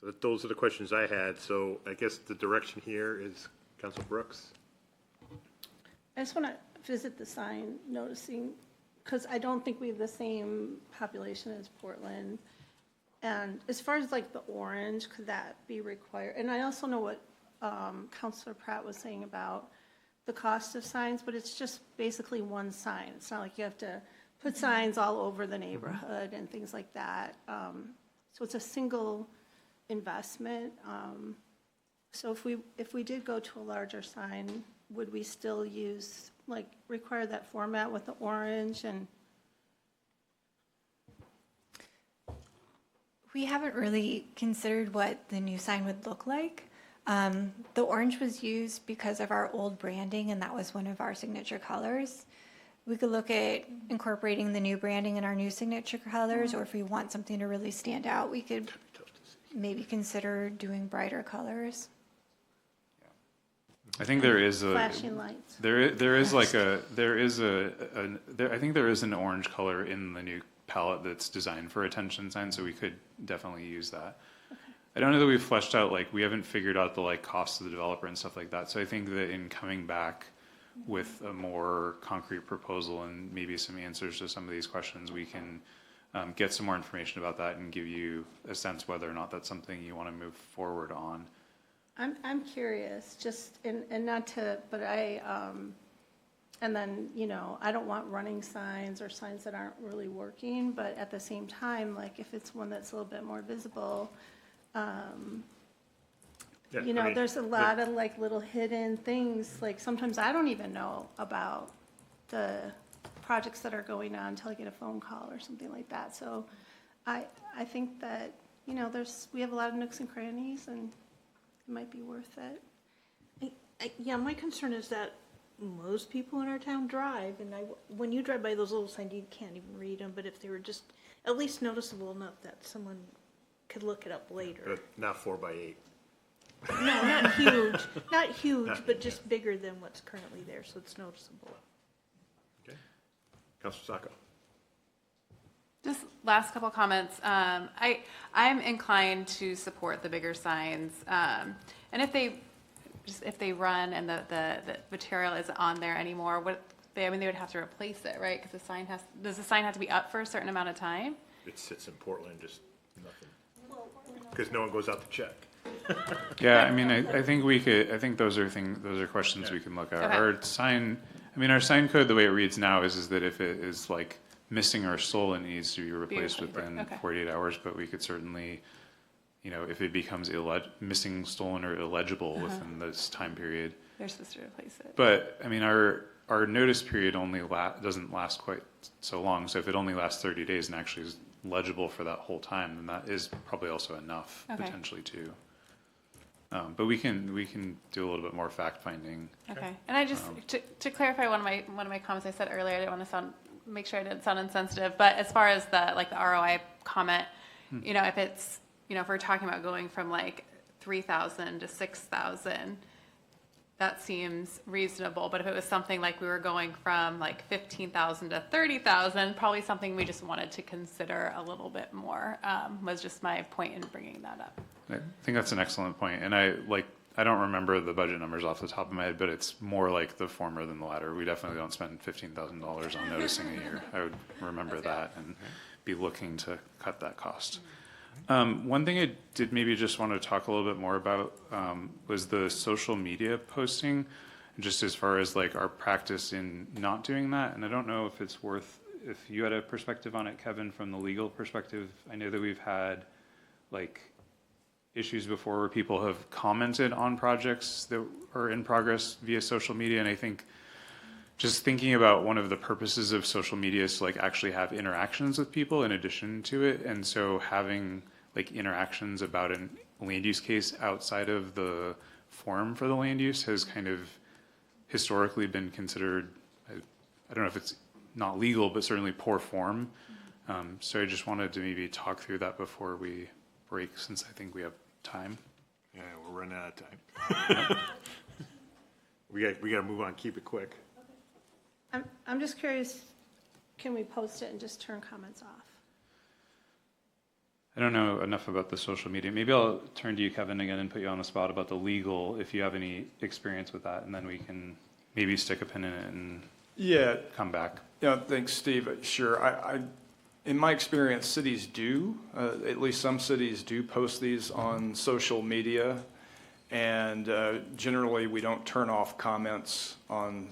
So those are the questions I had. So I guess the direction here is Councilor Brooks. I just want to visit the sign noticing, because I don't think we have the same population as Portland. And as far as like the orange, could that be required? And I also know what Councilor Pratt was saying about the cost of signs, but it's just basically one sign. It's not like you have to put signs all over the neighborhood and things like that. So it's a single investment. So if we did go to a larger sign, would we still require that format with the orange? And We haven't really considered what the new sign would look like. The orange was used because of our old branding, and that was one of our signature colors. We could look at incorporating the new branding in our new signature colors, or if we want something to really stand out, we could maybe consider doing brighter colors. I think there is flashing lights. I think there is an orange color in the new palette that's designed for attention signs, so we could definitely use that. Okay. I don't know that we've fleshed out, we haven't figured out the cost of the developer and stuff like that. So I think that in coming back with a more concrete proposal and maybe some answers to some of these questions, we can get some more information about that and give you a sense whether or not that's something you want to move forward on. I'm curious, and not to, but and then, I don't want running signs or signs that aren't really working, but at the same time, if it's one that's a little bit more visible, there's a lot of little hidden things, sometimes I don't even know about the projects that are going on until I get a phone call or something like that. So I think that, we have a lot of nooks and crannies, and it might be worth it. Yeah, my concern is that most people in our town drive, and when you drive by those little signs, you can't even read them, but if they were just at least noticeable enough that someone could look it up later. Not 4x8. No, not huge, but just bigger than what's currently there, so it's noticeable. Okay. Councilor Sacco. Just last couple comments. I'm inclined to support the bigger signs, and if they run and the material isn't on there anymore, they would have to replace it, right? Because does the sign have to be up for a certain amount of time? It sits in Portland, just nothing. Because no one goes out to check. Yeah, I think those are questions we can look at. Okay. Our sign code, the way it reads now is that if it is missing or stolen, it needs to be replaced within Okay. 48 hours, but we could certainly, if it becomes missing, stolen, or illegible within this time period. They're supposed to replace it. But, our notice period only doesn't last quite so long, so if it only lasts 30 days and actually is legible for that whole time, then that is probably also enough, Okay. potentially, too. But we can do a little bit more fact finding. Okay, and I just, to clarify one of my comments I said earlier, I didn't want to make sure I didn't sound insensitive, but as far as the ROI comment, if it's, if we're talking about going from 3,000 to 6,000, that seems reasonable. But if it was something we were going from 15,000 to 30,000, probably something we just wanted to consider a little bit more, was just my point in bringing that up. I think that's an excellent point, and I don't remember the budget numbers off the top of my head, but it's more like the former than the latter. We definitely don't spend $15,000 on noticing a year. I would remember that and be looking to cut that cost. One thing I did maybe just want to talk a little bit more about was the social media posting, just as far as our practice in not doing that. And I don't know if it's worth, if you had a perspective on it, Kevin, from the legal perspective. I know that we've had issues before where people have commented on projects that are in progress via social media. And I think just thinking about one of the purposes of social media is to like actually have interactions with people in addition to it. And so having like interactions about a land use case outside of the forum for the land use has kind of historically been considered, I don't know if it's not legal, but certainly poor form. So I just wanted to maybe talk through that before we break, since I think we have time. Yeah, we're running out of time. We got to move on, keep it quick. I'm just curious, can we post it and just turn comments off? I don't know enough about the social media. Maybe I'll turn to you, Kevin, again and put you on the spot about the legal, if you have any experience with that, and then we can maybe stick a pin in it and Yeah, come back. yeah, thanks, Steve. Sure. In my experience, cities do, at least some cities do post these on social media. And generally, we don't turn off comments on,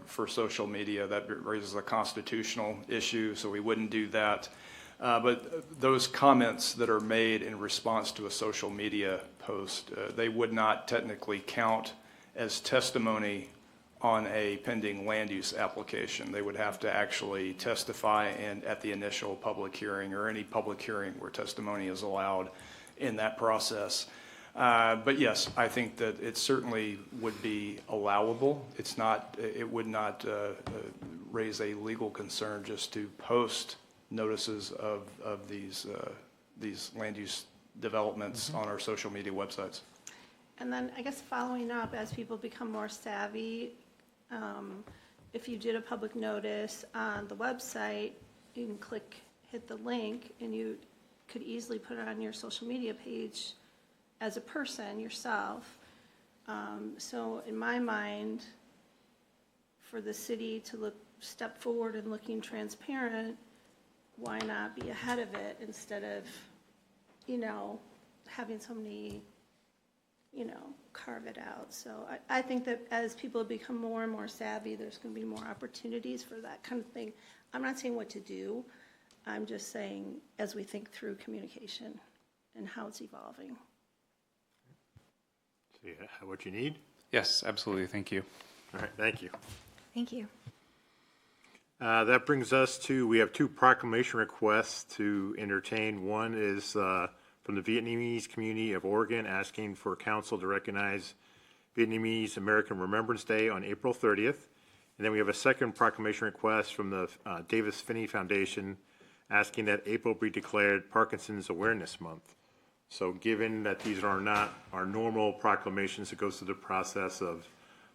for social media. That raises a constitutional issue, so we wouldn't do that. But those comments that are made in response to a social media post, they would not technically count as testimony on a pending land use application. They would have to actually testify at the initial public hearing or any public hearing where testimony is allowed in that process. But yes, I think that it certainly would be allowable. It would not raise a legal concern just to post notices of these land use developments on our social media websites. And then I guess following up, as people become more savvy, if you did a public notice on the website, you can hit the link, and you could easily put it on your social media page as a person yourself. So in my mind, for the city to step forward and looking transparent, why not be ahead of it instead of, having somebody, carve it out. So I think that as people become more and more savvy, there's going to be more opportunities for that kind of thing. I'm not saying what to do. I'm just saying as we think through communication and how it's evolving. So you have what you need? Yes, absolutely. Thank you. All right, thank you. Thank you. That brings us to, we have two proclamation requests to entertain. One is from the Vietnamese community of Oregon, asking for council to recognize Vietnamese American Remembrance Day on April 30th. And then we have a second proclamation request from the Davis Finney Foundation, asking that April be declared Parkinson's Awareness Month. So given that these are not our normal proclamations, it goes through the process of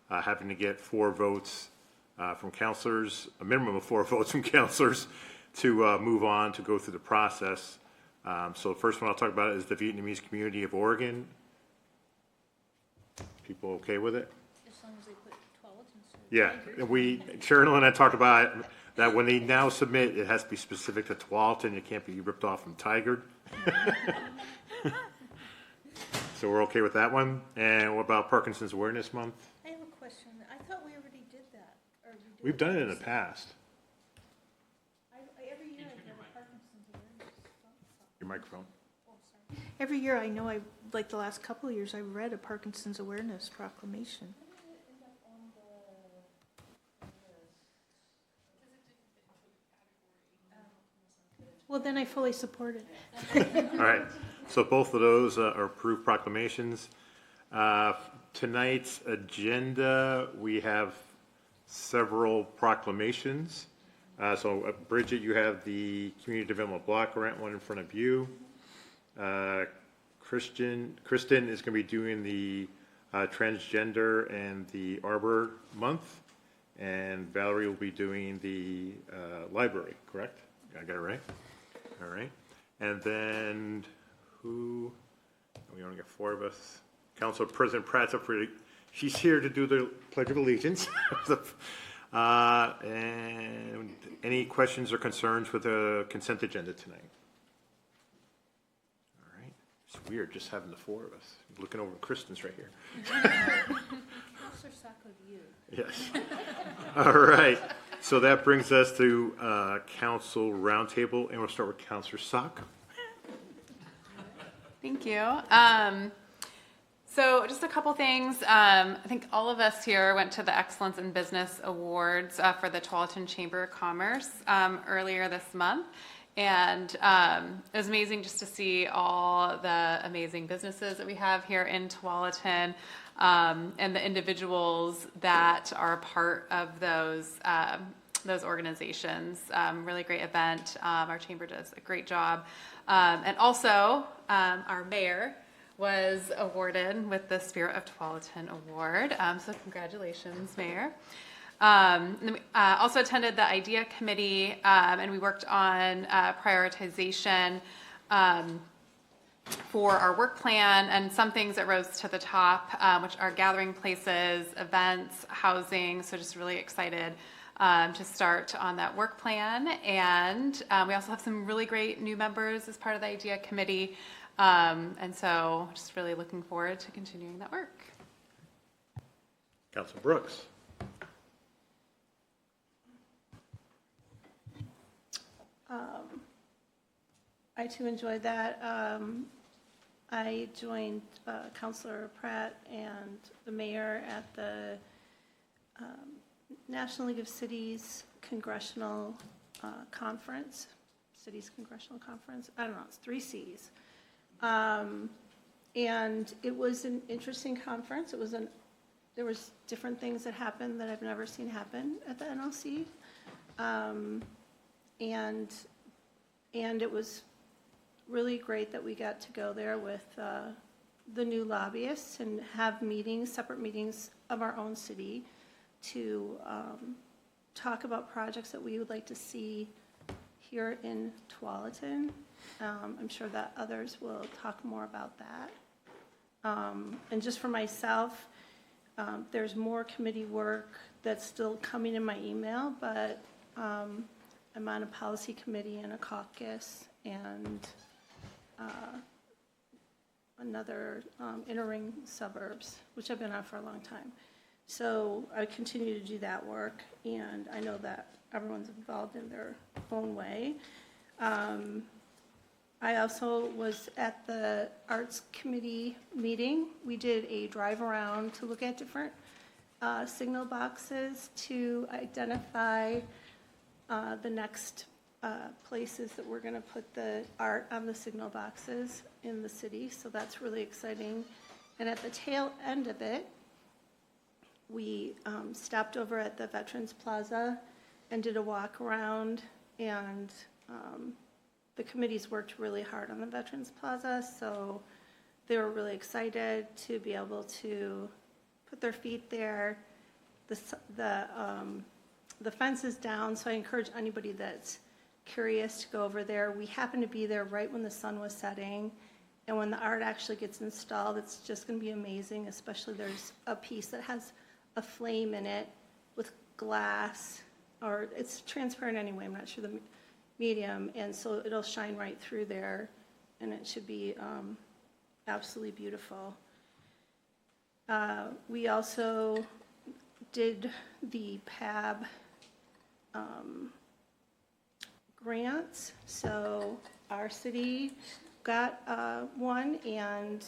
having to get 4 votes from counselors, a minimum of 4 votes from counselors to move on to go through the process. So the first one I'll talk about is the Vietnamese community of Oregon. People okay with it? As long as they put 12 instead of Yeah, Cheryl and I talked about that when they now submit, it has to be specific to Tualatin. It can't be ripped off from Tigard. So we're okay with that one. And what about Parkinson's Awareness Month? I have a question. I thought we already did that. Or we do We've done it in the past. every year I read a Parkinson's awareness. Your microphone. Every year I know like the last couple of years, I read a Parkinson's awareness proclamation. Well, then I fully support it. All right, so both of those are approved proclamations. Tonight's agenda, we have several proclamations. So Bridget, you have the Community Development Block Grant one in front of you. Kristen is going to be doing the Transgender and the Arbor Month. And Valerie will be doing the library, correct? I got it right? All right. And then we only got 4 of us. Council President Pratt's up for, she's here to do the Pledge of Allegiance. And any questions or concerns with the consent agenda tonight? All right. It's weird just having the 4 of us. Looking over Kristen's right here. Counselor Sacco to you. Yes. All right. So that brings us to council roundtable, and we'll start with Councilor Sock. Thank you. So just a couple things. I think all of us here went to the Excellence in Business Awards for the Tualatin Chamber of Commerce earlier this month. And it was amazing just to see all the amazing businesses that we have here in Tualatin and the individuals that are a part of those organizations. Really great event. Our chamber does a great job. And also, our mayor was awarded with the Spirit of Tualatin Award. So congratulations, Mayor. We also attended the IDEA Committee, and we worked on prioritization for our work plan, and some things that rose to the top, which are gathering places, events, housing. So just really excited to start on that work plan. And we also have some really great new members as part of the IDEA Committee. And so just really looking forward to continuing that work. Councilor Brooks. I too enjoyed that. I joined Councilor Pratt and the mayor at the National League of Cities Congressional Conference. Cities Congressional Conference. I don't know, it's 3 Cs. And it was an interesting conference. There was different things that happened that I've never seen happen at the NLC. And it was really great that we got to go there with the new lobbyists and have meetings, separate meetings of our own city to talk about projects that we would like to see here in Tualatin. I'm sure that others will talk more about that. And just for myself, there's more committee work that's still coming in my email, but I'm on a policy committee and a caucus and another inner ring suburbs, which I've been on for a long time. So I continue to do that work, and I know that everyone's involved in their own way. I also was at the Arts Committee meeting. We did a drive around to look at different signal boxes to identify the next places that we're going to put the art on the signal boxes in the city. So that's really exciting. And at the tail end of it, we stopped over at the Veterans Plaza and did a walk around, and the committees worked really hard on the Veterans Plaza, so they were really excited to be able to put their feet there. The fence is down, so I encourage anybody that's curious to go over there. We happened to be there right when the sun was setting, and when the art actually gets installed, it's just going to be amazing, especially there's a piece that has a flame in it with glass, or it's transparent anyway, I'm not sure the medium, and so it'll shine right through there, and it should be absolutely beautiful. We also did the PAB grants, so our city got one, and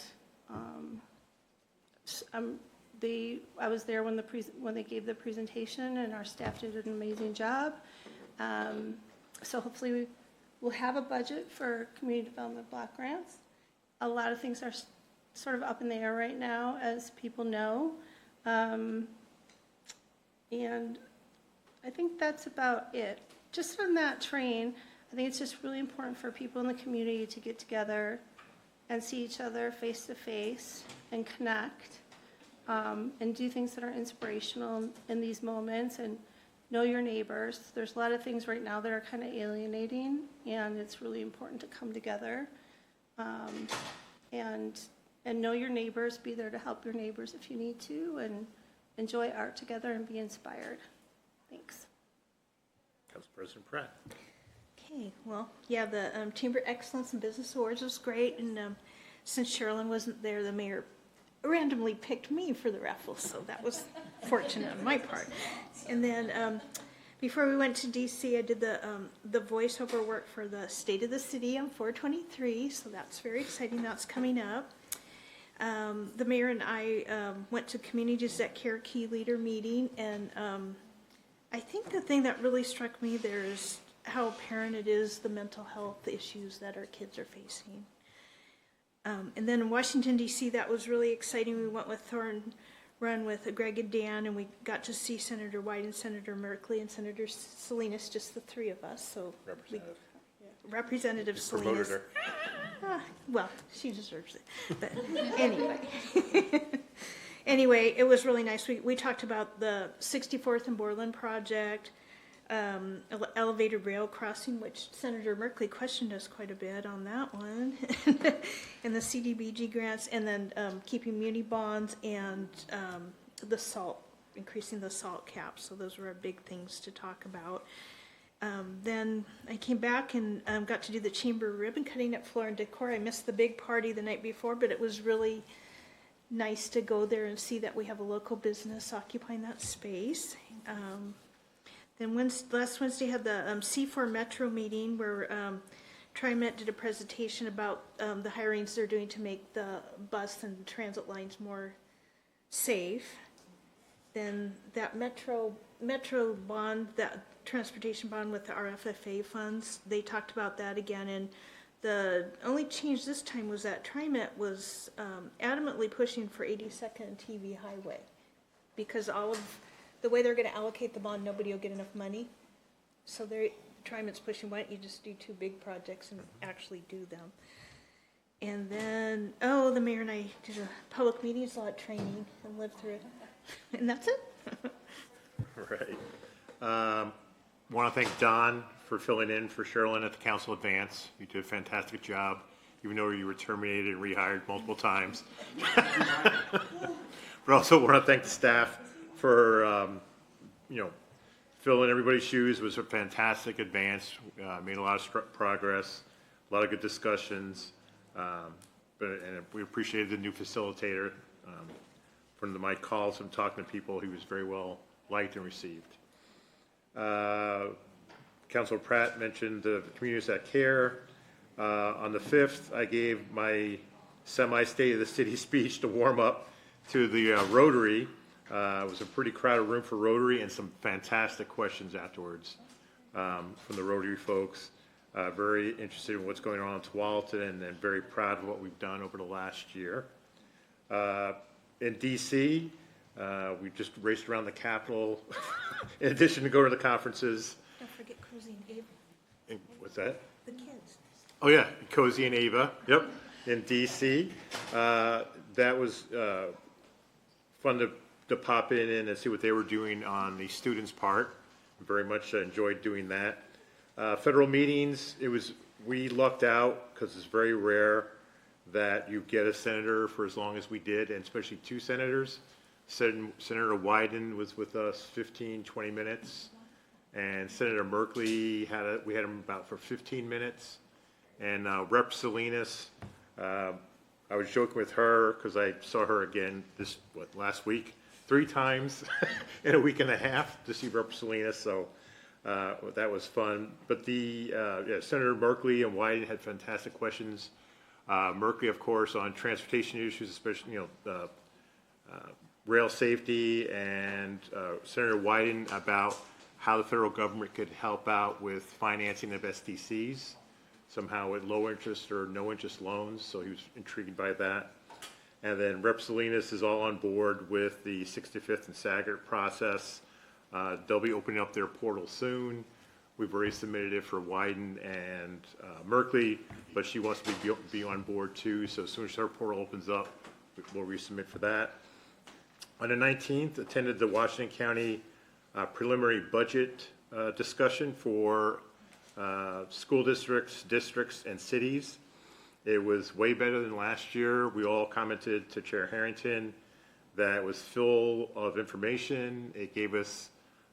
I was there when they gave the presentation, and our staff did an amazing job. So hopefully we'll have a budget for community development block grants. A lot of things are sort of up in the air right now, as people know. And I think that's about it. Just on that train, I think it's just really important for people in the community to get together and see each other face to face and connect, and do things that are inspirational in these moments, and know your neighbors. There's a lot of things right now that are kind of alienating, and it's really important to come together and know your neighbors, be there to help your neighbors if you need to, and enjoy art together and be inspired. Thanks. Council President Pratt. Okay, well, yeah, the Chamber Excellence in Business Awards was great, and since Sherilyn wasn't there, the mayor randomly picked me for the raffle, so that was fortunate on my part. And then before we went to DC, I did the voiceover work for the State of the City on 423, so that's very exciting. That's coming up. The mayor and I went to Communities That Care Key Leader meeting, and I think the thing that really struck me there is how apparent it is the mental health issues that our kids are facing. And then in Washington, D.C., that was really exciting. We went with Thorn Run with Greg and Dan, and we got to see Senator White and Senator Merkley and Senator Salinas, just the three of us. So Representative Salinas. Promoted her. Well, she deserves it. But anyway. Anyway, it was really nice. We talked about the 64th and Borland project, elevated rail crossing, which Senator Merkley questioned us quite a bit on that one, and the CDBG grants, and then keeping muni bonds and the salt, increasing the salt cap. So those were our big things to talk about. Then I came back and got to do the chamber ribbon cutting at Floor and Decor. I missed the big party the night before, but it was really nice to go there and see that we have a local business occupying that space. Then last Wednesday had the C4 Metro meeting where TriMet did a presentation about the hirings they're doing to make the bus and transit lines more safe. Then that Metro bond, that transportation bond with the RFFA funds, they talked about that again. And the only change this time was that TriMet was adamantly pushing for 82nd and TV Highway, because all of the way they're going to allocate the bond, nobody will get enough money. So TriMet's pushing, why don't you just do two big projects and actually do them? And then, the mayor and I did a public meetings law training and lived through it. And that's it. Right. Want to thank Don for filling in for Sherilyn at the council advance. You did a fantastic job, even though you were terminated and rehired multiple times. But also want to thank the staff for, filling everybody's shoes. It was a fantastic advance. Made a lot of progress, a lot of good discussions. And we appreciated the new facilitator. From my calls from talking to people, he was very well liked and received. Councilor Pratt mentioned the Communities That Care. On the 5th, I gave my semi-state of the city speech to warm up to the Rotary. It was a pretty crowded room for Rotary and some fantastic questions afterwards from the Rotary folks. Very interested in what's going on in Tualatin and very proud of what we've done over the last year. In DC, we just raced around the Capitol in addition to going to the conferences. Don't forget Cozy and Ava, What's that? the kids. Oh, yeah, Cozy and Ava, yep, in DC. That was fun to pop in and see what they were doing on the students' part. Very much enjoyed doing that. Federal meetings, we lucked out because it's very rare that you get a senator for as long as we did, and especially two senators. Senator Wyden was with us 15, 20 minutes. And Senator Merkley, we had him about for 15 minutes. And Rep. Salinas, I was joking with her because I saw her again last week, 3 times in a week and a half to see Rep. Salinas. So that was fun. But Senator Merkley and Wyden had fantastic questions. Merkley, of course, on transportation issues, especially rail safety, and Senator Wyden about how the federal government could help out with financing of SDCs, somehow with low interest or no interest loans. So he was intrigued by that. And then Rep. Salinas is all on board with the 65th and Saggart process. They'll be opening up their portal soon. We've already submitted it for Wyden and Merkley, but she wants to be on board too. So as soon as her portal opens up, we'll resubmit for that. On the 19th, attended the Washington County preliminary budget discussion for school districts, and cities. It was way better than last year. We all commented to Chair Harrington that it was full of information. It gave us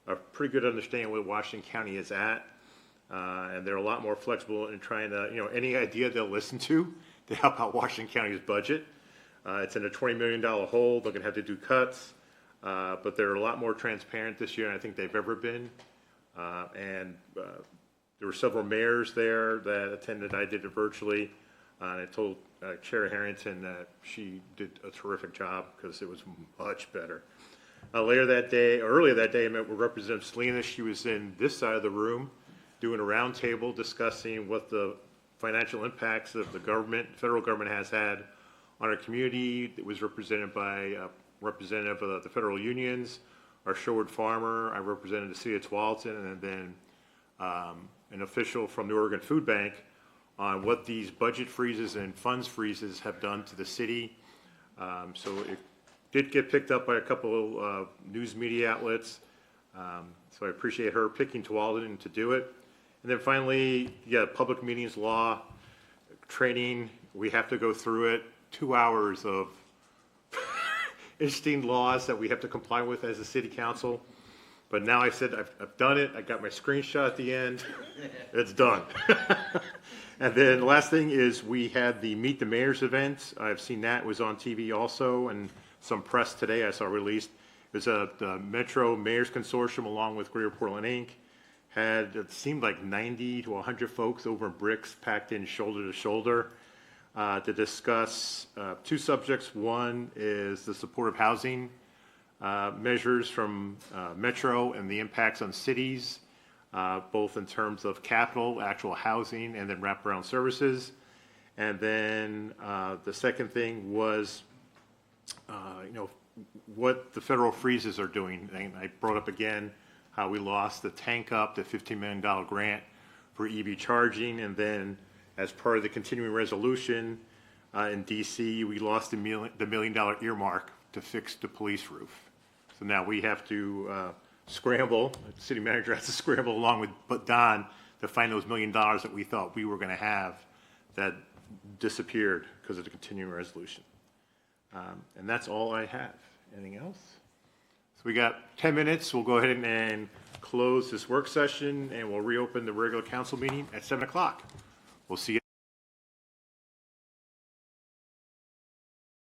a pretty good understanding where Washington County is at. And they're a lot more flexible in trying to, any idea they'll listen to help out Washington County's budget. It's in a $20 million hole. They're going to have to do cuts. But they're a lot more transparent this year than I think they've ever been And there were several mayors there that attended. I did it virtually. And I told Chair Harrington that she did a terrific job because it was much better. Earlier that day, I met with Representative Salinas. She was in this side of the room doing a roundtable discussing what the financial impacts of the government, federal government has had on our community. It was represented by a representative of the federal unions, our Sherwood farmer. I represented the city of Tualatin, and then an official from the Oregon Food Bank on what these budget freezes and funds freezes have done to the city. So it did get picked up by a couple of news media outlets. So I appreciate her picking Tualatin to do it. And then finally, public meetings law training. We have to go through it. 2 hours of interesting laws that we have to comply with as a city council. But now I said I've done it. I got my screenshot at the end. It's done. And then the last thing is we had the Meet the Mayors event. I've seen that. It was on TV also, and some press today I saw released. It was the Metro Mayors Consortium along with Greater Portland, Inc. Had, it seemed like 90 to 100 folks over in bricks packed in shoulder to shoulder to discuss two subjects. One is the supportive housing measures from Metro and the impacts on cities, both in terms of capital, actual housing, and then wraparound services. And then the second thing was, what the federal freezes are doing. And I brought up again how we lost the Tank Up, the $15 million grant for EV charging. And then as part of the continuing resolution in DC, we lost the $1 million earmark to fix the police roof. So now we have to scramble, the city manager has to scramble along with Don to find those $1 million that we thought we were going to have that disappeared because of the continuing resolution. And that's all I have. Anything else? So we got 10 minutes. We'll go ahead and close this work session, and we'll reopen the regular council meeting at 7 o'clock. We'll see you.